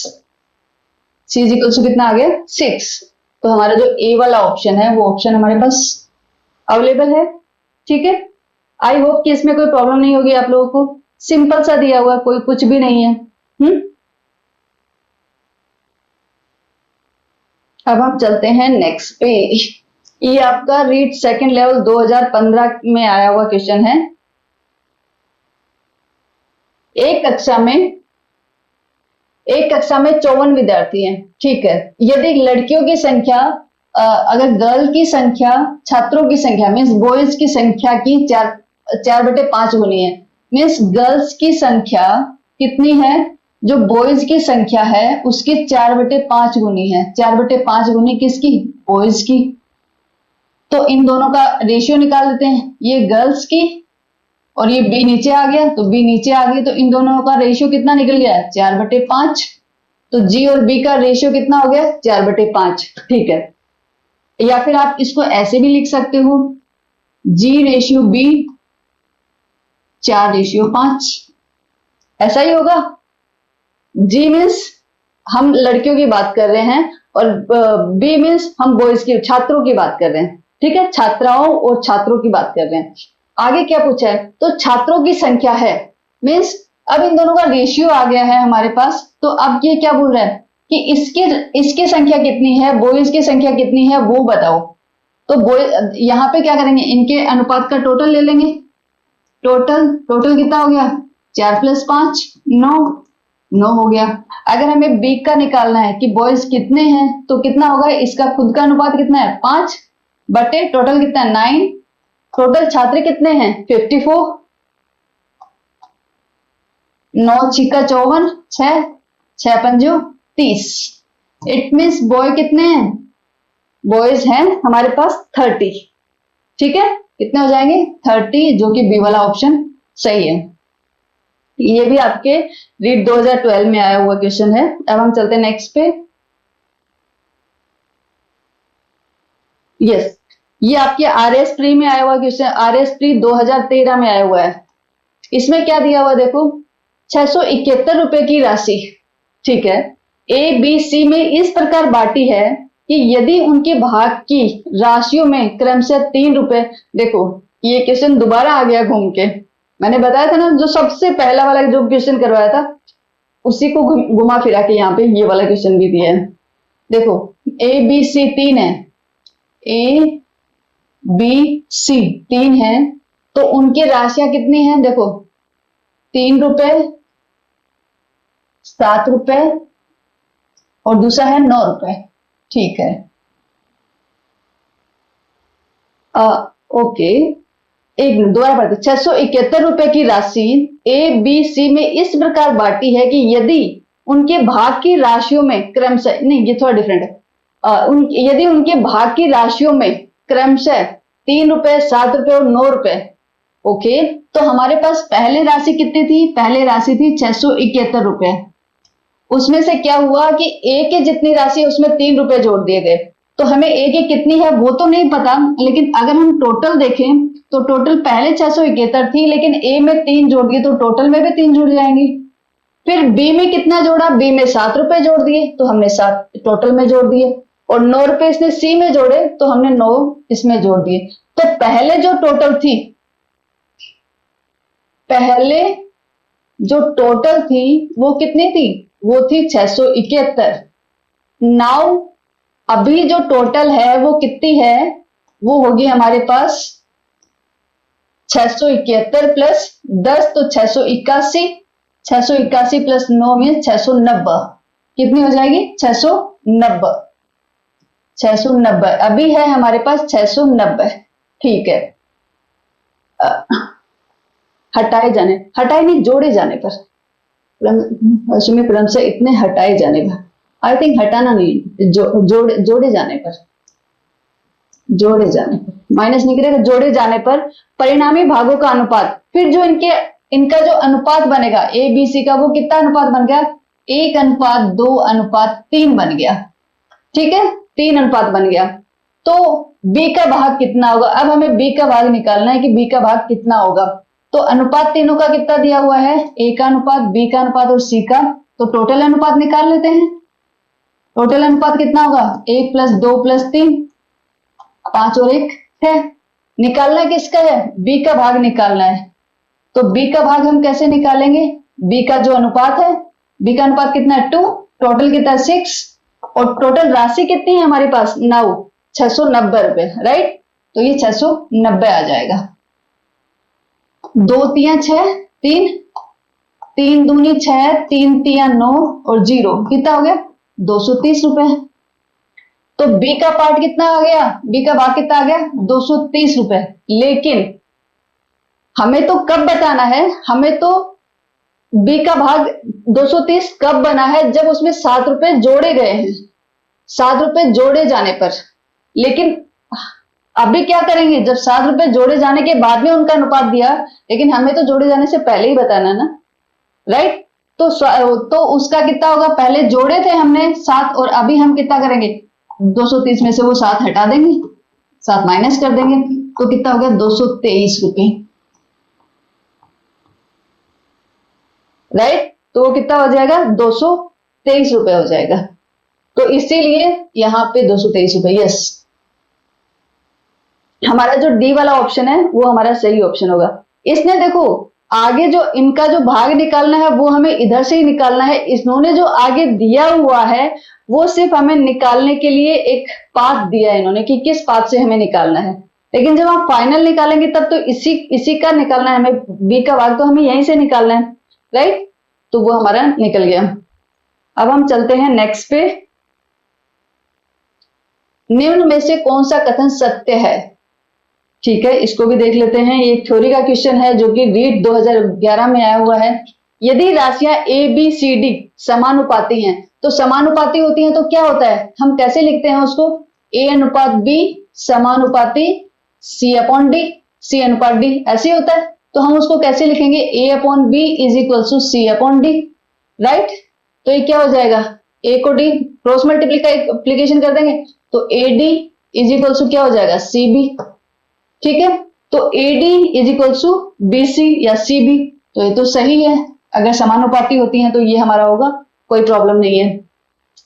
c इज इक्वल टू कितना आ गया, 6। तो हमारा जो a वाला ऑप्शन है वो ऑप्शन हमारे पास अवेलेबल है, ठीक है। आई होप कि इसमें कोई प्रॉब्लम नहीं होगी आप लोगों को, सिंपल सा दिया हुआ, कोई कुछ भी नहीं है। अब हम चलते हैं नेक्स्ट पे। ये आपका रीड सेकंड लेवल 2015 में आया हुआ क्वेश्चन है। एक कक्षा में 54 विद्यार्थी हैं, ठीक है। यदि लड़कियों की संख्या, अगर गर्ल की संख्या, छात्रों की संख्या मीन्स बॉयज की संख्या की 4/5 होनी है, मीन्स गर्ल्स की संख्या कितनी है, जो बॉयज की संख्या है उसकी 4/5 गुनी है। 4/5 गुनी किसकी, बॉयज की। तो इन दोनों का रेशियो निकाल देते हैं, ये गर्ल्स की और ये बी नीचे आ गया, तो बी नीचे आ गई, तो इन दोनों का रेशियो कितना निकल गया, 4/5। तो जी और बी का रेशियो कितना हो गया, 4/5, ठीक है। या फिर आप इसको ऐसे भी लिख सकते हो, जी रेशियो बी 4/5, ऐसा ही होगा। जी मीन्स हम लड़कियों की बात कर रहे हैं और बी मीन्स हम बॉयज की, छात्रों की बात कर रहे हैं, ठीक है, छात्राओं और छात्रों की बात कर रहे हैं। आगे क्या पूछा है, तो छात्रों की संख्या है, मीन्स अब इन दोनों का रेशियो आ गया है हमारे पास। तो अब ये क्या बोल रहा है कि इसकी संख्या कितनी है, बॉयज की संख्या कितनी है वो बताओ। तो यहां पे क्या करेंगे, इनके अनुपात का टोटल ले लेंगे। टोटल कितना हो गया, 4 + 5 9 हो गया। अगर हमें बी का निकालना है कि बॉयज कितने हैं, तो कितना होगा, इसका खुद का अनुपात कितना है, 5 बटे टोटल कितना है, 9। टोटल छात्र कितने हैं, 54, 9 × 6 = 54, 6 × 5 = 30। इट मीन्स बॉय कितने हैं, बॉयज हैं हमारे पास 30, ठीक है। कितने हो जाएंगे, 30, जो कि बी वाला ऑप्शन सही है। ये भी आपके रीड 2012 में आया हुआ क्वेश्चन है। अब हम चलते हैं नेक्स्ट पे। यस, ये आपके आरएस प्री में आया हुआ क्वेश्चन, आरएस प्री 2013 में आया हुआ है। इसमें क्या दिया हुआ देखो, 671 रुपए की राशि, ठीक है, ए बी सी में इस प्रकार बांटी है कि यदि उनके भाग की राशियों में क्रमशः 3 रुपए। देखो ये क्वेश्चन दोबारा आ गया घूम के, मैंने बताया था ना, जो सबसे पहला वाला जो क्वेश्चन करवाया था, उसी को घुमा फिरा के यहाँ पे ये वाला क्वेश्चन भी दिया है। देखो ए बी सी 3 है, ए बी सी 3 है, तो उनकी राशियां कितनी हैं? देखो 3 रुपए, 7 रुपए और दूसरा है 9 रुपए। ठीक है, ओके, एक मिनट दोबारा पढ़ते। 671 रुपए की राशि ए बी सी में इस प्रकार बांटी है कि यदि उनके भाग की राशियों में क्रमशः, नहीं ये थोड़ा डिफरेंट है, यदि उनके भाग की राशियों में क्रमशः 3 रुपए, 7 रुपए और 9 रुपए, ओके, तो हमारे पास पहले राशि कितनी थी? पहले राशि थी 671 रुपए। उसमें से क्या हुआ कि ए के जितनी राशि है उसमें 3 रुपए जोड़ दिए गए, तो हमें ए की कितनी है वो तो नहीं पता, लेकिन अगर हम टोटल देखें तो टोटल पहले 671 थी, लेकिन ए में 3 जोड़ दिए तो टोटल में भी 3 जुड़ जाएंगी। फिर बी में कितना जोड़ा? बी में 7 रुपए जोड़ दिए तो हमने 7 टोटल में जोड़ दिए, और 9 रुपए इसने सी में जोड़े तो हमने 9 इसमें जोड़ दिए। तो पहले जो टोटल थी, पहले जो टोटल थी वो कितनी थी? वो थी 671। नाउ अभी जो टोटल है वो कितनी है? वो होगी हमारे पास 671 प्लस 10 तो 681, 681 प्लस 9 में 690, कितनी हो जाएगी? 690, 690 अभी है हमारे पास 690। ठीक है, हटाए नहीं, जोड़े जाने पर, अश्विनी क्रम से इतने हटाए जाने पर, आई थिंक हटाना नहीं, जोड़े जाने पर, जोड़े जाने पर, माइनस नहीं करेगा, जोड़े जाने पर परिणामी भागों का अनुपात, फिर जो इनका जो अनुपात बनेगा ए बी सी का, वो कितना अनुपात बन गया? 1:2:3 बन गया। ठीक है, 3 अनुपात बन गया। तो बी का भाग कितना होगा? अब हमें बी का भाग निकालना है कि बी का भाग कितना होगा। तो अनुपात तीनों का कितना दिया हुआ है? ए का अनुपात, बी का अनुपात और सी का। तो टोटल अनुपात निकाल लेते हैं। टोटल अनुपात कितना होगा? 1 + 2 + 3, 5 और 1 है। निकालना किसका है? बी का भाग निकालना है। तो बी का भाग हम कैसे निकालेंगे? बी का जो अनुपात है, बी का अनुपात कितना है? 2, टोटल कितना है? 6, और टोटल राशि कितनी है हमारे पास? 9, 690 रुपए, राइट। तो ये 690 आ जाएगा। 2 × 6 3, 3 दूनी 6, 3 × 9 और 0, कितना हो गया? 230 रुपए। तो बी का पार्ट कितना आ गया? बी का भाग कितना आ गया? 230 रुपए। लेकिन हमें तो कब बताना है? हमें तो बी का भाग 230 कब बना है? जब उसमें 7 रुपए जोड़े गए हैं, 7 रुपए जोड़े जाने पर। लेकिन अभी क्या करेंगे? जब 7 रुपए जोड़े जाने के बाद में उनका अनुपात दिया, लेकिन हमें तो जोड़े जाने से पहले ही बताना ना, राइट। तो उसका कितना होगा? पहले जोड़े थे हमने 7, और अभी हम कितना करेंगे? 230 में से वो 7 हटा देंगे, 7 माइनस कर देंगे, तो कितना हो गया? 223 रुपए, राइट। तो वो कितना हो जाएगा? 223 रुपए हो जाएगा। तो इसीलिए यहां पे 223 रुपए, यस, हमारा जो डी वाला ऑप्शन है वो हमारा सही ऑप्शन होगा। इसने देखो आगे जो इनका जो भाग निकालना है वो हमें इधर से ही निकालना है। इन्होंने जो आगे दिया हुआ है वो सिर्फ हमें निकालने के लिए एक पाथ दिया है इन्होंने कि किस पाथ से हमें निकालना है, लेकिन जब हम फाइनल निकालेंगे तब तो इसी का निकालना है हमें। बी का भाग तो हमें यहीं से निकालना है, राइट। तो वो हमारा निकल गया। अब हम चलते हैं नेक्स्ट पे। निम्न में से कौन सा कथन सत्य है? ठीक है, इसको भी देख लेते हैं। ये थ्योरी का क्वेश्चन है जो कि रीट 2011 में आया हुआ है। यदि राशियां ए बी सी डी समानुपाती हैं, तो समानुपाती होती हैं तो क्या होता है? हम कैसे लिखते हैं उसको? ए अनुपात बी समानुपाती C/D, C अनुपात डी, ऐसे होता है। तो हम उसको कैसे लिखेंगे? A/B = C/D, right. तो ये क्या हो जाएगा? ए को डी क्रॉस मल्टीप्लिकेशन कर देंगे तो AD = क्या हो जाएगा? CB, ठीक है। तो AD = BC या CB, तो ये तो सही है। अगर समानुपाती होती हैं तो ये हमारा होगा, कोई प्रॉब्लम नहीं है।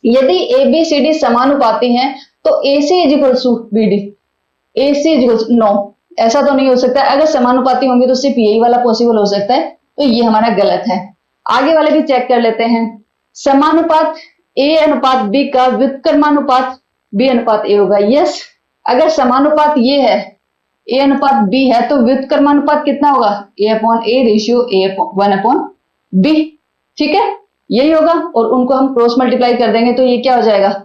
यदि ABCD समानुपाती हैं तो AC = BD, AC नो, ऐसा तो नहीं हो सकता। अगर समानुपाती होंगे तो सिर्फ यही वाला पॉसिबल हो सकता है, तो ये हमारा गलत है। आगे वाले भी चेक कर लेते हैं। समानुपात ए अनुपात बी का व्युत्क्रमानुपात बी अनुपात ए होगा। यस, अगर समानुपात ये है, ए अनुपात बी है, तो व्युत्क्रमानुपात कितना होगा? A upon A ratio A 1/b। ठीक है, यही होगा। और उनको हम क्रॉस मल्टीप्लाई कर देंगे तो ये क्या हो जाएगा?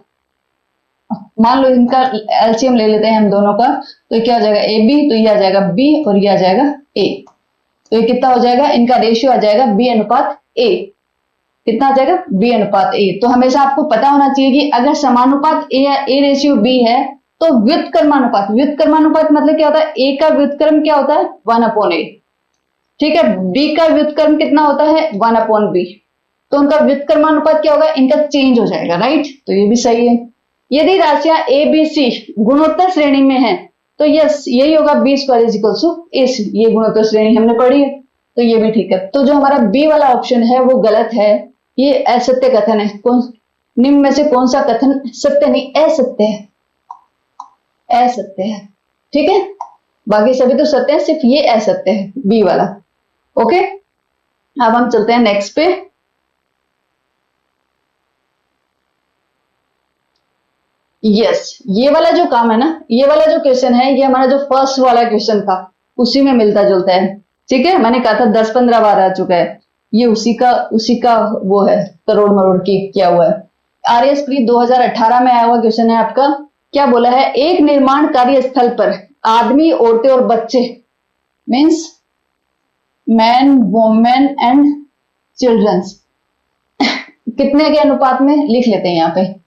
मान लो इनका एलसीएम ले लेते हैं हम दोनों का, तो ये क्या हो जाएगा? ए बी, तो ये आ जाएगा बी और ये आ जाएगा ए। तो ये कितना हो जाएगा? इनका रेशियो आ जाएगा बी अनुपात ए। कितना आ जाएगा? बी अनुपात ए। तो हमेशा आपको पता होना चाहिए कि अगर समानुपात ए रेशियो बी है तो व्युत्क्रमानुपात, व्युत्क्रमानुपात मतलब क्या होता है? ए का व्युत्क्रम क्या होता है? 1/a। ठीक है, बी का व्युत्क्रम कितना होता है? 1/b। तो उनका व्युत्क्रमानुपात क्या होगा? इनका चेंज हो जाएगा, राइट? तो ये भी सही है। यदि राशियां ए बी सी गुणोत्तर श्रेणी में है तो यस, यही होगा B square is equal to A C. ये गुणोत्तर श्रेणी हमने पढ़ी है, तो ये भी ठीक है। तो जो हमारा बी वाला ऑप्शन है वो गलत है, ये असत्य कथन है। निम्न में से कौन सा कथन सत्य नहीं, असत्य है, असत्य है। ठीक है, बाकी सभी तो सत्य है, सिर्फ ये असत्य है, बी वाला। ओके, अब हम चलते हैं नेक्स्ट पे। यस, ये वाला जो काम है ना, ये वाला जो क्वेश्चन है, ये हमारा जो फर्स्ट वाला क्वेश्चन था उसी में मिलता जुलता है। ठीक है, मैंने कहा था 10-15 बार आ चुका है, ये उसी का वो है, करोड़ मरोड़ की क्या हुआ है। आरएस प्री 2018 में आया हुआ क्वेश्चन है आपका। क्या बोला है? एक निर्माण कार्यस्थल पर आदमी, औरतें और बच्चे, means man, women and childrens, कितने के अनुपात में लिख लेते हैं यहाँ पे?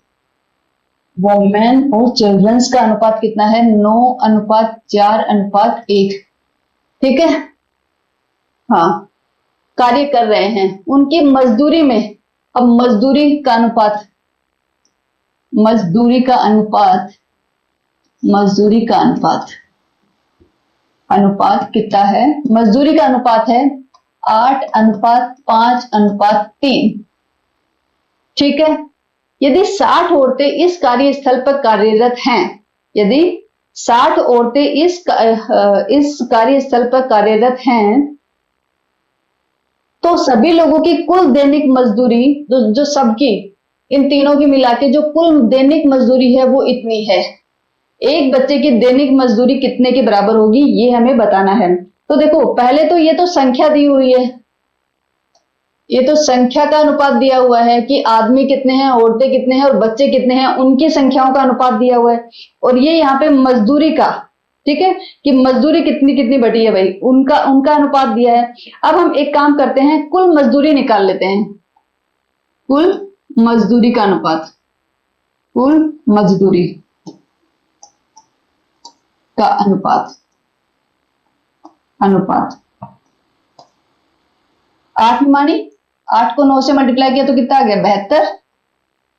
वोमेन और चिल्ड्रंस का अनुपात कितना है? 9:4:1। ठीक है, हाँ, कार्य कर रहे हैं उनकी मजदूरी में। अब मजदूरी का अनुपात, मजदूरी का अनुपात, मजदूरी का अनुपात कितना है? मजदूरी का अनुपात है 8:5:3। ठीक है, यदि 60 औरतें इस कार्यस्थल पर कार्यरत हैं, यदि 60 औरतें इस कार्यस्थल पर कार्यरत हैं, तो सभी लोगों की कुल दैनिक मजदूरी, जो सबकी, इन तीनों की मिला के जो कुल दैनिक मजदूरी है वो इतनी है। एक बच्चे की दैनिक मजदूरी कितने के बराबर होगी, ये हमें बताना है। तो देखो, पहले तो ये तो संख्या दी हुई है, ये तो संख्या का अनुपात दिया हुआ है कि आदमी कितने हैं, औरतें कितने हैं और बच्चे कितने हैं, उनकी संख्याओं का अनुपात दिया हुआ है। और ये यहाँ पे मजदूरी का, ठीक है, कि मजदूरी कितनी कितनी बटी है भाई, उनका अनुपात दिया है। अब हम एक काम करते हैं, कुल मजदूरी निकाल लेते हैं, कुल मजदूरी का अनुपात, कुल मजदूरी का अनुपात 8 मानी, 8 को 9 से मल्टीप्लाई किया तो कितना आ गया? 72,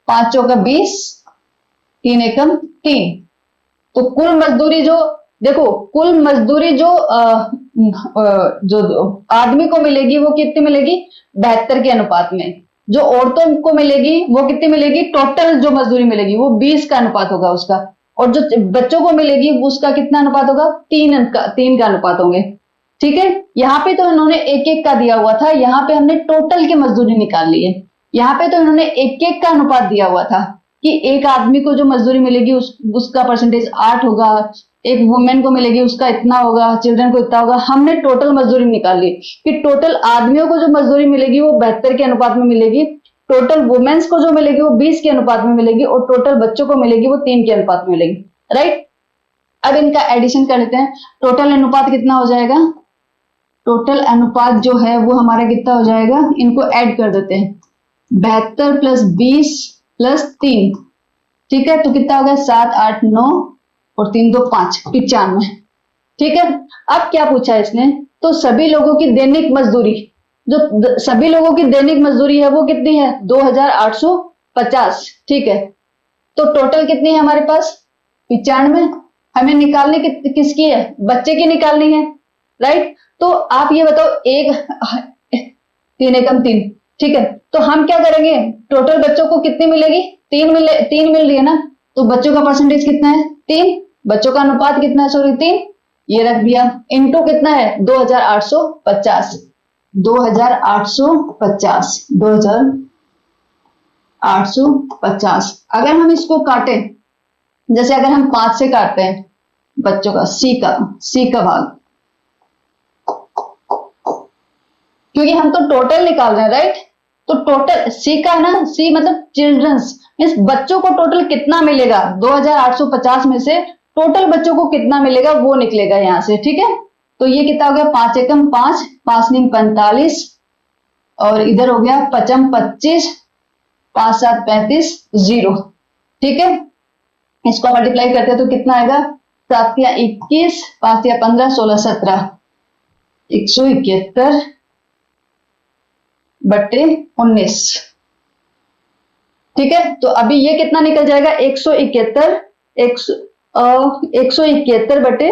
5 चौका 20, 3 एकम 3। तो कुल मजदूरी जो, देखो, कुल मजदूरी जो आदमी को मिलेगी वो कितनी मिलेगी? 72 के अनुपात में। जो औरतों को मिलेगी वो कितनी मिलेगी? टोटल जो मजदूरी मिलेगी वो 20 का अनुपात होगा उसका। और जो बच्चों को मिलेगी उसका कितना अनुपात होगा? 3 का अनुपात होंगे। ठीक है, यहाँ पे तो इन्होंने एक एक का दिया हुआ था, यहाँ पे हमने टोटल की मजदूरी निकाल ली है। यहाँ पे तो इन्होंने एक एक का अनुपात दिया हुआ था कि एक आदमी को जो मजदूरी मिलेगी उसका परसेंटेज 8 होगा, एक वुमेन को मिलेगी उसका इतना होगा, चिल्ड्रन को इतना होगा। हमने टोटल मजदूरी निकाल ली कि टोटल आदमियों को जो मजदूरी मिलेगी वो 72 के अनुपात में मिलेगी, टोटल वुमेन्स को जो मिलेगी वो 20 के अनुपात में मिलेगी, और टोटल बच्चों को मिलेगी वो 3 के अनुपात में मिलेगी, राइट? अब इनका एडिशन कर लेते हैं, टोटल अनुपात कितना हो जाएगा? टोटल अनुपात जो है वो हमारा कितना हो जाएगा? इनको ऐड कर देते हैं, 72 + 20 + 3, ठीक है, तो कितना हो गया? 7, 8, 9 और 3 2 5, 95। ठीक है, अब क्या पूछा है इसने? तो सभी लोगों की दैनिक मजदूरी, जो सभी लोगों की दैनिक मजदूरी है वो कितनी है? 2850। ठीक है, तो टोटल कितनी है हमारे पास? 95। हमें निकालनी किसकी है? बच्चे की निकालनी है, राइट? तो आप ये बताओ, 3 एकम 3, ठीक है, तो हम क्या करेंगे? टोटल बच्चों को कितनी मिलेगी? 3 मिल रही है ना, तो बच्चों का परसेंटेज कितना है? 3। बच्चों का अनुपात कितना है? सॉरी 3, ये रख दिया, इनटू कितना है? 2850। 2850, 2850। अगर हम इसको काटें, जैसे अगर हम 5 से काटते हैं बच्चों का, सी का भाग, क्योंकि हम तो टोटल निकाल रहे हैं, राइट। तो टोटल सी का ना, सी मतलब चिल्ड्रंस, मीन्स बच्चों को टोटल कितना मिलेगा 2850 में से टोटल बच्चों को कितना मिलेगा वो निकलेगा यहां से, ठीक है। तो ये कितना हो गया, 5 एकम 5, 5 नीम 45, और इधर हो गया 55 25, 5 7 35, 0, ठीक है। इसको मल्टीप्लाई करते हैं तो कितना आएगा, 7 या 21, 5 या 15, 16 17, 171 बट्टे 19, ठीक है। तो अभी ये कितना निकल जाएगा, 171, 171 बटे,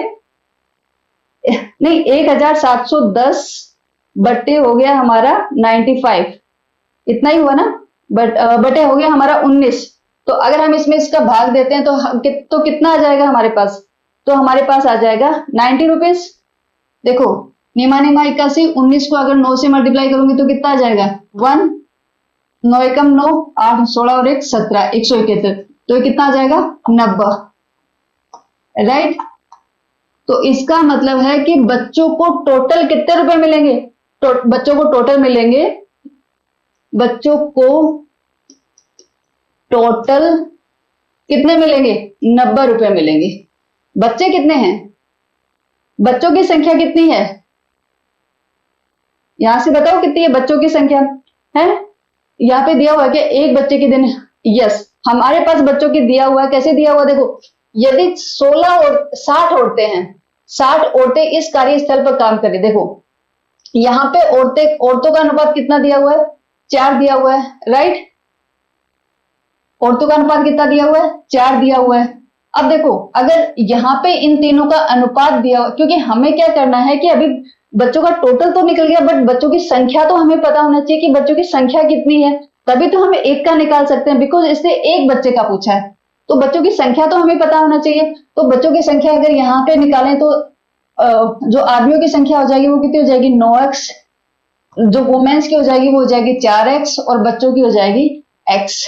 नहीं 1710 बट्टे हो गया हमारा 95, इतना ही हुआ ना, बटे हो गया हमारा 19। तो अगर हम इसमें इसका भाग देते हैं तो कितना आ जाएगा हमारे पास, तो हमारे पास आ जाएगा 90 रुपीज। देखो निमा निमा 81, 19 को अगर 9 से मल्टीप्लाई करूंगी तो कितना आ जाएगा, 1, 9 एकम 9, 8 16 और 1 17, 171, तो कितना आ जाएगा 90, राइट। तो इसका मतलब है कि बच्चों को टोटल कितने रुपए मिलेंगे, बच्चों को टोटल मिलेंगे, बच्चों को टोटल कितने मिलेंगे, 90 रुपए मिलेंगे। बच्चे कितने हैं, बच्चों की संख्या कितनी है, यहां से बताओ कितनी है बच्चों की संख्या है। यहाँ पे दिया हुआ है कि एक बच्चे के दिन, यस हमारे पास बच्चों की दिया हुआ है, कैसे दिया हुआ देखो, यदि 16 और 60 औरतें हैं, 60 औरतें इस कार्यस्थल पर काम करें, देखो यहाँ पे औरतों का अनुपात कितना दिया हुआ है, 4 दिया हुआ है, राइट। औरतों का अनुपात कितना दिया हुआ है, 4 दिया हुआ है। अब देखो अगर यहाँ पे इन तीनों का अनुपात दिया हुआ, क्योंकि हमें क्या करना है कि अभी बच्चों का टोटल तो निकल गया, बट बच्चों की संख्या तो हमें पता होना चाहिए कि बच्चों की संख्या कितनी है, तभी तो हम एक का निकाल सकते हैं, बिकॉज इसने एक बच्चे का पूछा है, तो बच्चों की संख्या तो हमें पता होना चाहिए। तो बच्चों की संख्या अगर यहाँ पे निकालें तो जो आदमियों की संख्या हो जाएगी वो कितनी हो जाएगी, 9x, जो वुमेन्स की हो जाएगी वो हो जाएगी 4x, और बच्चों की हो जाएगी x,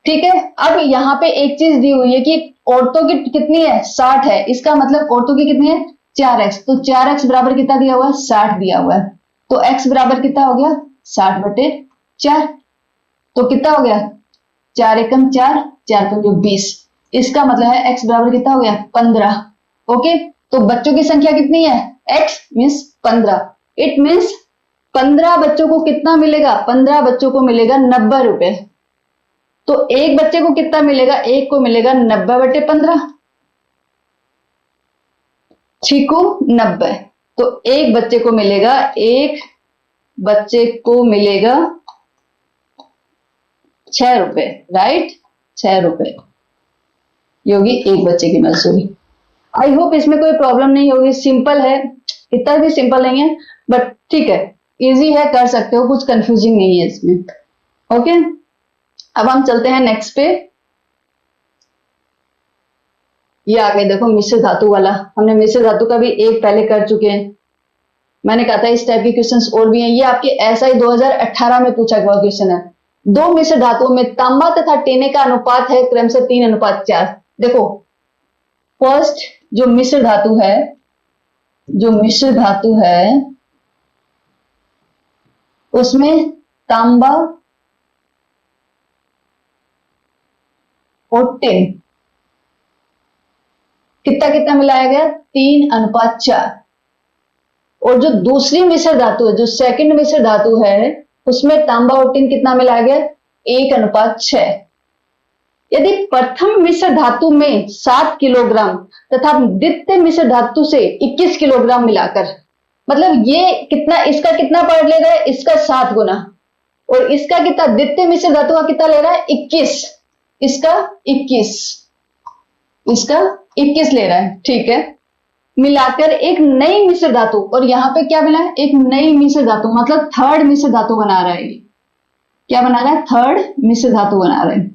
ठीक है। अब यहाँ पे एक चीज दी हुई है कि औरतों की कितनी है, 60 है, इसका मतलब औरतों की कितनी है, 4x, तो 4x बराबर कितना दिया हुआ है, 60 दिया हुआ है, तो x बराबर कितना हो गया, 60 बटे 4, तो कितना हो गया, 4 एकम 4, 4 पंजे 20, इसका मतलब है x बराबर कितना हो गया, 15, ओके। तो बच्चों की संख्या कितनी है, x मीन्स 15, इट मीन्स 15 बच्चों को कितना मिलेगा, 15 बच्चों को मिलेगा 90 रुपए। तो एक बच्चे को कितना मिलेगा, एक को मिलेगा 90 बटे 15, 6 को 90, तो एक बच्चे को मिलेगा, एक बच्चे को मिलेगा 6 रुपए, राइट, 6 रुपए ये होगी एक बच्चे की मजदूरी। आई होप इसमें कोई प्रॉब्लम नहीं होगी, सिंपल है, इतना भी सिंपल नहीं है बट ठीक है, इजी है, कर सकते हो, कुछ कंफ्यूजिंग नहीं है इसमें, ओके। अब हम चलते हैं नेक्स्ट पे, ये आ गए देखो मिश्र धातु वाला, हमने मिश्र धातु का भी एक पहले कर चुके हैं, मैंने कहा था इस टाइप के क्वेश्चंस और भी हैं, ये आपके एसआई 2018 में पूछा गया क्वेश्चन है। दो मिश्र धातुओं में तांबा तथा टेने का अनुपात है क्रमशः 3:4। देखो फर्स्ट जो मिश्र धातु है, जो मिश्र धातु है उसमें तांबा और टिन कितना कितना मिलाया गया, 3:4, और जो दूसरी मिश्र धातु है, जो सेकंड मिश्र धातु है उसमें तांबा और टिन कितना मिलाया गया, 1:6। यदि प्रथम मिश्र धातु में 7 किलोग्राम तथा द्वितीय मिश्र धातु से 21 किलोग्राम मिलाकर, मतलब ये कितना, इसका कितना पार्ट ले रहा है, इसका 7 गुना, और इसका कितना, द्वितीय मिश्र धातु का कितना ले रहा है, 21, इसका 21, इसका 21 ले रहा है, ठीक है। मिलाकर एक नई मिश्र धातु, और यहां पे क्या मिला है, एक नई मिश्र धातु, मतलब थर्ड मिश्र धातु बना रहा है, क्या बना रहा है, थर्ड मिश्र धातु बना रहा है,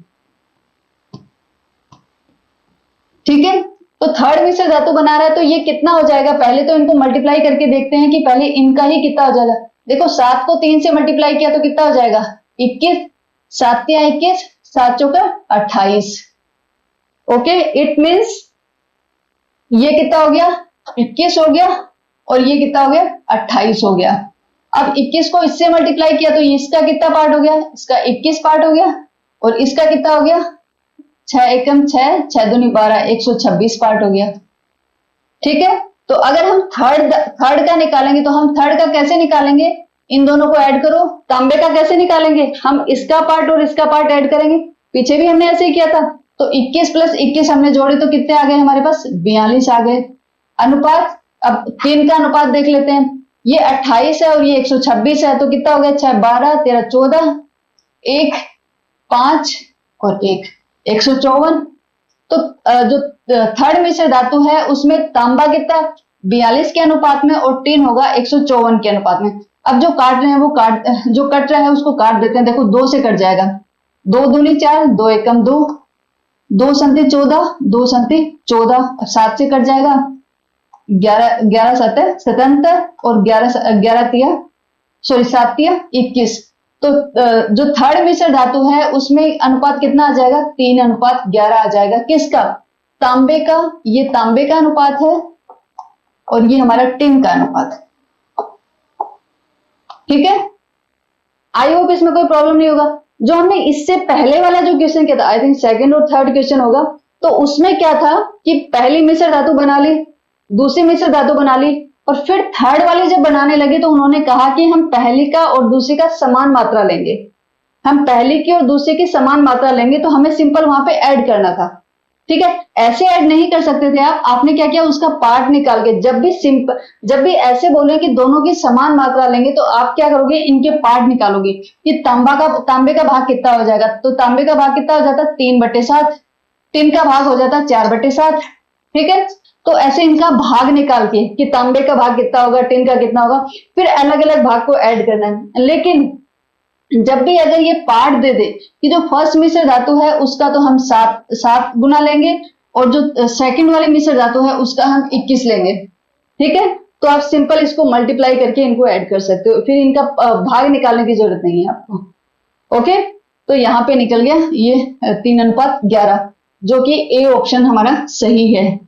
ठीक है। तो थर्ड मिश्र धातु बना रहा है, तो ये कितना हो जाएगा, पहले तो इनको मल्टीप्लाई करके देखते हैं कि पहले इनका ही कितना हो जाएगा, देखो 7 को 3 से मल्टीप्लाई किया तो कितना हो जाएगा 21, 7 तिया 21, 7 चौका 28। ओके, इट मीन्स ये कितना हो गया 21 हो गया और ये कितना हो गया 28 हो गया। अब 21 को इससे मल्टीप्लाई किया तो इसका कितना पार्ट हो गया, इसका 21 पार्ट हो गया और इसका कितना हो गया 6 एकम 6, 6 दूनी 12, 126 पार्ट हो गया। ठीक है, तो अगर हम थर्ड का निकालेंगे तो हम थर्ड का कैसे निकालेंगे, इन दोनों को ऐड करो। तांबे का कैसे निकालेंगे, हम इसका पार्ट और इसका पार्ट ऐड करेंगे, पीछे भी हमने ऐसे ही किया था। तो 21 प्लस 21 हमने जोड़े तो कितने आ गए हमारे पास 42 आ गए। अनुपात, अब 3 का अनुपात देख लेते हैं, ये 28 है और ये 126 है तो कितना हो गया 6 12 13 14, 1 5 और 1 154। तो जो थर्ड मिश्र धातु है उसमें तांबा कितना 42 के अनुपात में और टिन होगा 154 के अनुपात में। अब जो काट रहे हैं वो जो कट रहा है उसको काट देते हैं। देखो 2 से कट जाएगा, 2 दूनी 4, 2 एकम 2, 2 संति 14, 2 संति 14, 7 से कट जाएगा 11, 11 7 77 और 11 तिया 7 तिया 21। तो जो थर्ड मिश्र धातु है उसमें अनुपात कितना आ जाएगा 3:11 आ जाएगा। किसका, तांबे का, ये तांबे का अनुपात है और ये हमारा टिन का अनुपात है। ठीक है, आई होप इसमें कोई प्रॉब्लम नहीं होगा। जो हमने इससे पहले वाला जो क्वेश्चन किया था, आई थिंक सेकंड और थर्ड क्वेश्चन होगा, तो उसमें क्या था कि पहली मिश्र धातु बना ली, दूसरी मिश्र धातु बना ली और फिर थर्ड वाली जब बनाने लगे तो उन्होंने कहा कि हम पहली का और दूसरी का समान मात्रा लेंगे, हम पहली की और दूसरी की समान मात्रा लेंगे, तो हमें सिंपल वहां पे ऐड करना था। ठीक है, ऐसे ऐड नहीं कर सकते थे आप, आपने क्या किया उसका पार्ट निकाल के, जब भी ऐसे बोले कि दोनों की समान मात्रा लेंगे तो आप क्या करोगे इनके पार्ट निकालोगे कि तांबे का भाग कितना हो जाएगा। तो तांबे का भाग कितना हो जाता 3/7, टिन का भाग हो जाता 4/7। ठीक है, तो ऐसे इनका भाग निकाल के कि तांबे का भाग कितना होगा, टिन का कितना होगा, फिर अलग अलग भाग को ऐड करना है। लेकिन जब भी अगर ये पार्ट दे दे कि जो फर्स्ट मिश्र धातु है उसका तो हम 7 गुना लेंगे और जो सेकंड वाली मिश्र धातु है उसका हम 21 लेंगे। ठीक है, तो आप सिंपल इसको मल्टीप्लाई करके इनको ऐड कर सकते हो, फिर इनका भाग निकालने की जरूरत नहीं है आपको। ओके, तो यहाँ पे निकल गया ये 3:11 जो कि ए ऑप्शन हमारा सही है।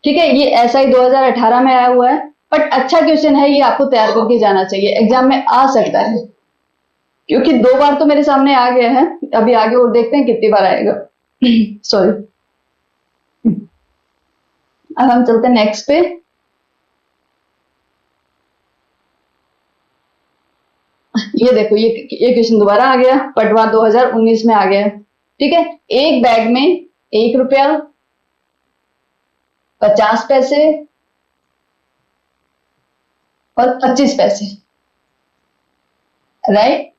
ठीक है, ये SI 2018 में आया हुआ है, बट अच्छा क्वेश्चन है, ये आपको तैयार करके जाना चाहिए, एग्जाम में आ सकता है, क्योंकि 2 बार तो मेरे सामने आ गया है, अभी आगे और देखते हैं कितनी बार आएगा। सॉरी, अब हम चलते हैं नेक्स्ट पे। ये देखो ये क्वेश्चन दोबारा आ गया, पटवा 2019 में आ गया। ठीक है, एक बैग में 1 रुपया 50 पैसे और 25 पैसे राइट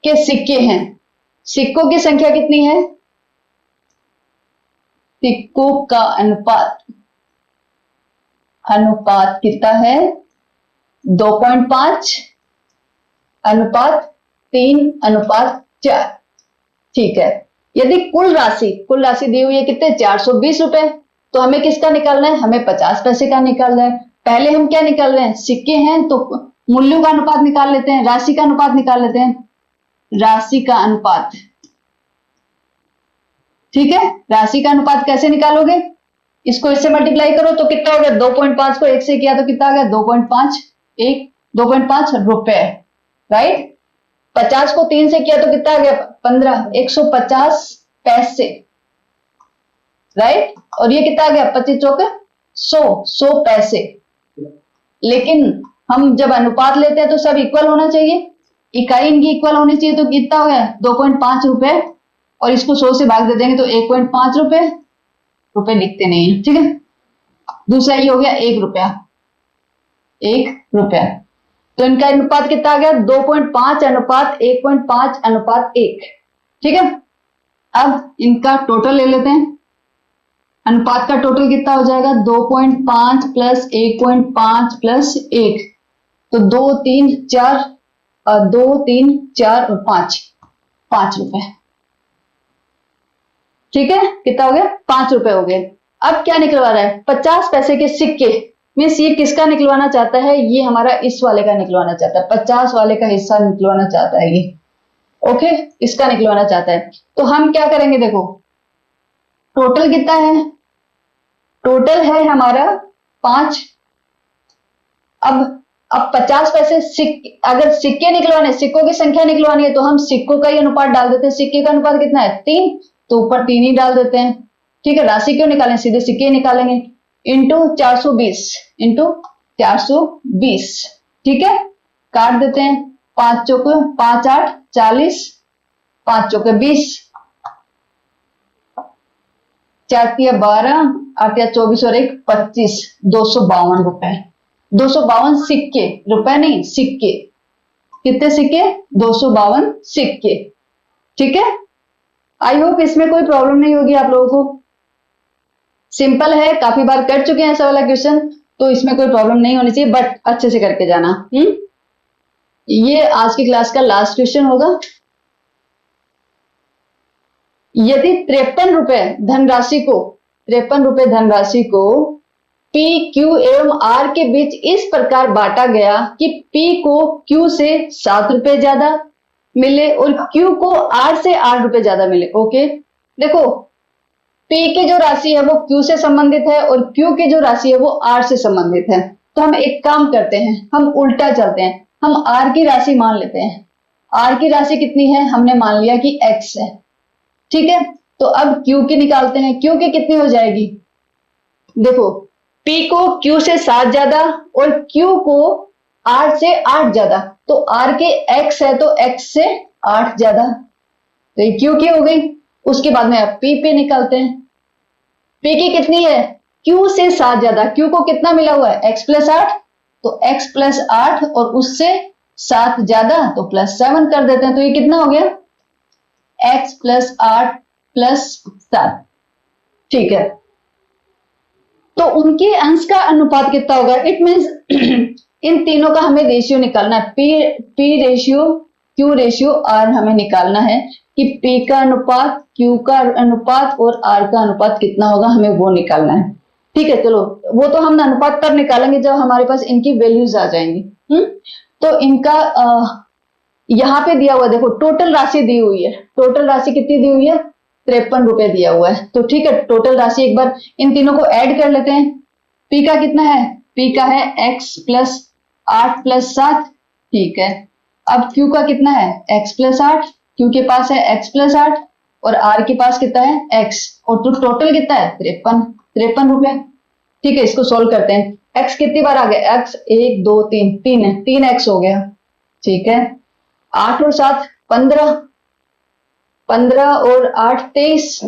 के सिक्के हैं। सिक्कों की संख्या कितनी है, सिक्कों का अनुपात कितना है 2.5 अनुपात 3:4। ठीक है, यदि कुल राशि दी हुई है कितने 420 रुपए, तो हमें किसका निकालना है, हमें 50 पैसे का निकालना है। पहले हम क्या निकाल रहे हैं, सिक्के हैं तो मूल्यों का अनुपात निकाल लेते हैं, राशि का अनुपात निकाल लेते हैं, राशि का अनुपात। ठीक है, राशि का अनुपात कैसे निकालोगे, इसको इससे मल्टीप्लाई करो तो कितना हो गया 2.5 को 1 से किया तो कितना आ गया 2.5 रुपए राइट। 50 को 3 से किया तो कितना आ गया 15, 150 पैसे राइट। और ये कितना आ गया 25 चौके 100 पैसे। लेकिन हम जब अनुपात लेते हैं तो सब इक्वल होना चाहिए, इकाई इनकी इक्वल होनी चाहिए, तो कितना हो गया 2.5 रुपए और इसको 100 से भाग दे देंगे तो 1.5 रुपए लिखते नहीं है। ठीक है, दूसरा ये हो गया 1 रुपया, तो इनका अनुपात कितना आ गया 2.5 अनुपात 1.5 अनुपात 1। ठीक है, अब इनका टोटल ले लेते हैं, अनुपात का टोटल कितना हो जाएगा 2.5 प्लस 1.5 प्लस 1, तो 2 3 4 और 5 रुपए। ठीक है, कितना हो गया 5 रुपए हो गए। अब क्या निकलवा रहा है 50 पैसे के सिक्के मीन्स ये किसका निकलवाना चाहता है, ये हमारा इस वाले का निकलवाना चाहता है, 50 वाले का हिस्सा निकलवाना चाहता है ये। ओके, इसका निकलवाना चाहता है। तो हम क्या करेंगे, देखो टोटल कितना है, टोटल है हमारा 5। अब 50 पैसे अगर सिक्के निकलवाने, सिक्कों की संख्या निकलवानी है तो हम सिक्कों का ही अनुपात डाल देते हैं। सिक्के का अनुपात कितना है 3, तो ऊपर 3 ही डाल देते हैं। ठीक है, राशि क्यों निकालें, सीधे सिक्के ही निकालेंगे। इंटू 420। ठीक है, काट देते हैं, 5 चौके 5 8 40, 5 चौके 20, 4 तिया 12, 8 या 24 और 1 25, 252 रुपए। 252 सिक्के, रुपए नहीं सिक्के। कितने सिक्के, 252 सिक्के। ठीक है, आई होप इसमें कोई प्रॉब्लम नहीं होगी आप लोगों को। सिंपल है, काफी बार कर चुके हैं ऐसा वाला क्वेश्चन, तो इसमें कोई प्रॉब्लम नहीं होनी चाहिए, बट अच्छे से करके जाना। ये आज की क्लास का लास्ट क्वेश्चन होगा। यदि 53 रुपए धनराशि को P, Q एवं R के बीच इस प्रकार बांटा गया कि P को Q से 7 रुपए ज्यादा मिले और Q को R से 8 रुपए ज्यादा मिले। ओके, देखो P की जो राशि है वो Q से संबंधित है और Q की जो राशि है वो R से संबंधित है। तो हम एक काम करते हैं, हम उल्टा चलते हैं, हम R की राशि मान लेते हैं। R की राशि कितनी है, हमने मान लिया कि X है। ठीक है, तो अब Q की निकालते हैं। Q की कितनी हो जाएगी, देखो P को Q से 7 ज्यादा और Q को R से 8 ज्यादा, तो R के X है तो X से 8 ज्यादा, तो ये Q की हो गई। उसके बाद में अब P पे निकालते हैं। P की कितनी है, Q से 7 ज्यादा, Q को कितना मिला हुआ है X प्लस 8, तो X प्लस 8 और उससे 7 ज्यादा तो प्लस 7 कर देते हैं, तो ये कितना हो गया X प्लस 8 प्लस 7। ठीक है, तो उनके अंश का अनुपात कितना होगा, इट मीन्स इन तीनों का हमें रेशियो निकालना है। P ratio, Q ratio, R हमें निकालना है कि P का अनुपात, Q का अनुपात और R का अनुपात कितना होगा, हमें वो निकालना है। ठीक है, चलो वो तो हम अनुपात तब निकालेंगे जब हमारे पास इनकी वैल्यूज आ जाएंगी। तो इनका यहाँ पे दिया हुआ, देखो टोटल राशि दी हुई है। टोटल राशि कितनी दी हुई है, 53 रुपए दिया हुआ है। तो ठीक है, टोटल राशि एक बार इन तीनों को ऐड कर लेते हैं। P का कितना है, P का है X प्लस 8 प्लस 7। ठीक है, अब Q का कितना है X प्लस 8, Q के पास है X प्लस 8 और R के पास कितना है X, और तो टोटल कितना है 53 रुपए। ठीक है, इसको सोल्व करते हैं। X कितनी बार आ गया, X 1 2 3, 3 है, 3X हो गया। ठीक है, 8 और 7 15, 15 और 8 23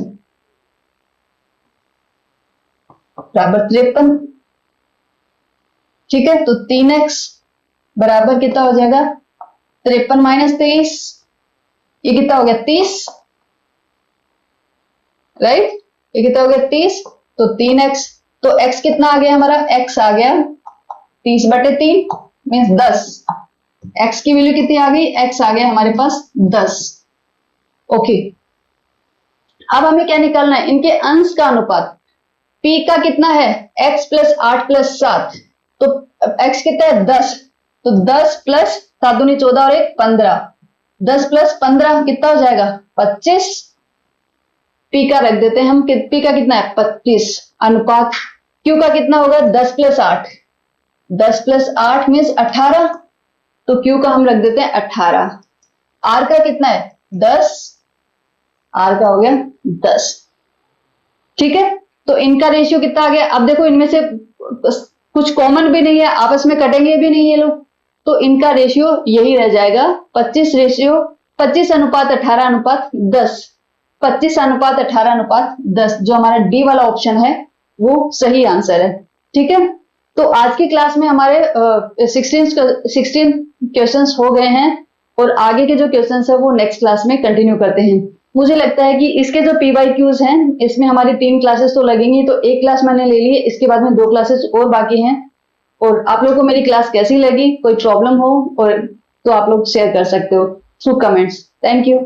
बराबर 53। ठीक है, तो 3x बराबर कितना हो जाएगा 53 माइनस 23, ये कितना हो गया 30, राइट, ये कितना हो गया 30, तो 3x, तो x कितना आ गया हमारा, x आ गया 30/3 मीन्स 10। x की वैल्यू कितनी आ गई, x आ गया हमारे पास 10। ओके, अब हमें क्या निकालना है, इनके अंश का अनुपात। P का कितना है x प्लस 8 प्लस 7, तो x कितना है 10, तो 10 प्लस 7 दूनी 14 और 1 15, 10 प्लस 15 कितना हो जाएगा 25। P का रख देते हैं हम, P का कितना है 25 अनुपात। Q का कितना होगा 10 प्लस 8, 10 प्लस 8 मीन्स 18, तो Q का हम रख देते हैं 18। R का कितना है 10, R का हो गया 10। ठीक है, तो इनका रेशियो कितना आ गया, अब देखो इनमें से कुछ कॉमन भी नहीं है, आपस में कटेंगे भी नहीं ये लोग, तो इनका रेशियो यही रह जाएगा 25 रेशियो 25 अनुपात 18 अनुपात 10, 25 अनुपात 18 अनुपात 10, जो हमारा डी वाला ऑप्शन है वो सही आंसर है। ठीक है, तो आज की क्लास में हमारे 16 क्वेश्चंस हो गए हैं और आगे के जो क्वेश्चंस है वो नेक्स्ट क्लास में कंटिन्यू करते हैं। मुझे लगता है कि इसके जो PYQs हैं इसमें हमारी 3 क्लासेस तो लगेंगी, तो एक क्लास मैंने ले ली है, इसके बाद में 2 क्लासेस और बाकी हैं। और आप लोगों को मेरी क्लास कैसी लगी, कोई प्रॉब्लम हो और तो आप लोग शेयर कर सकते हो थ्रू कमेंट्स। Thank you.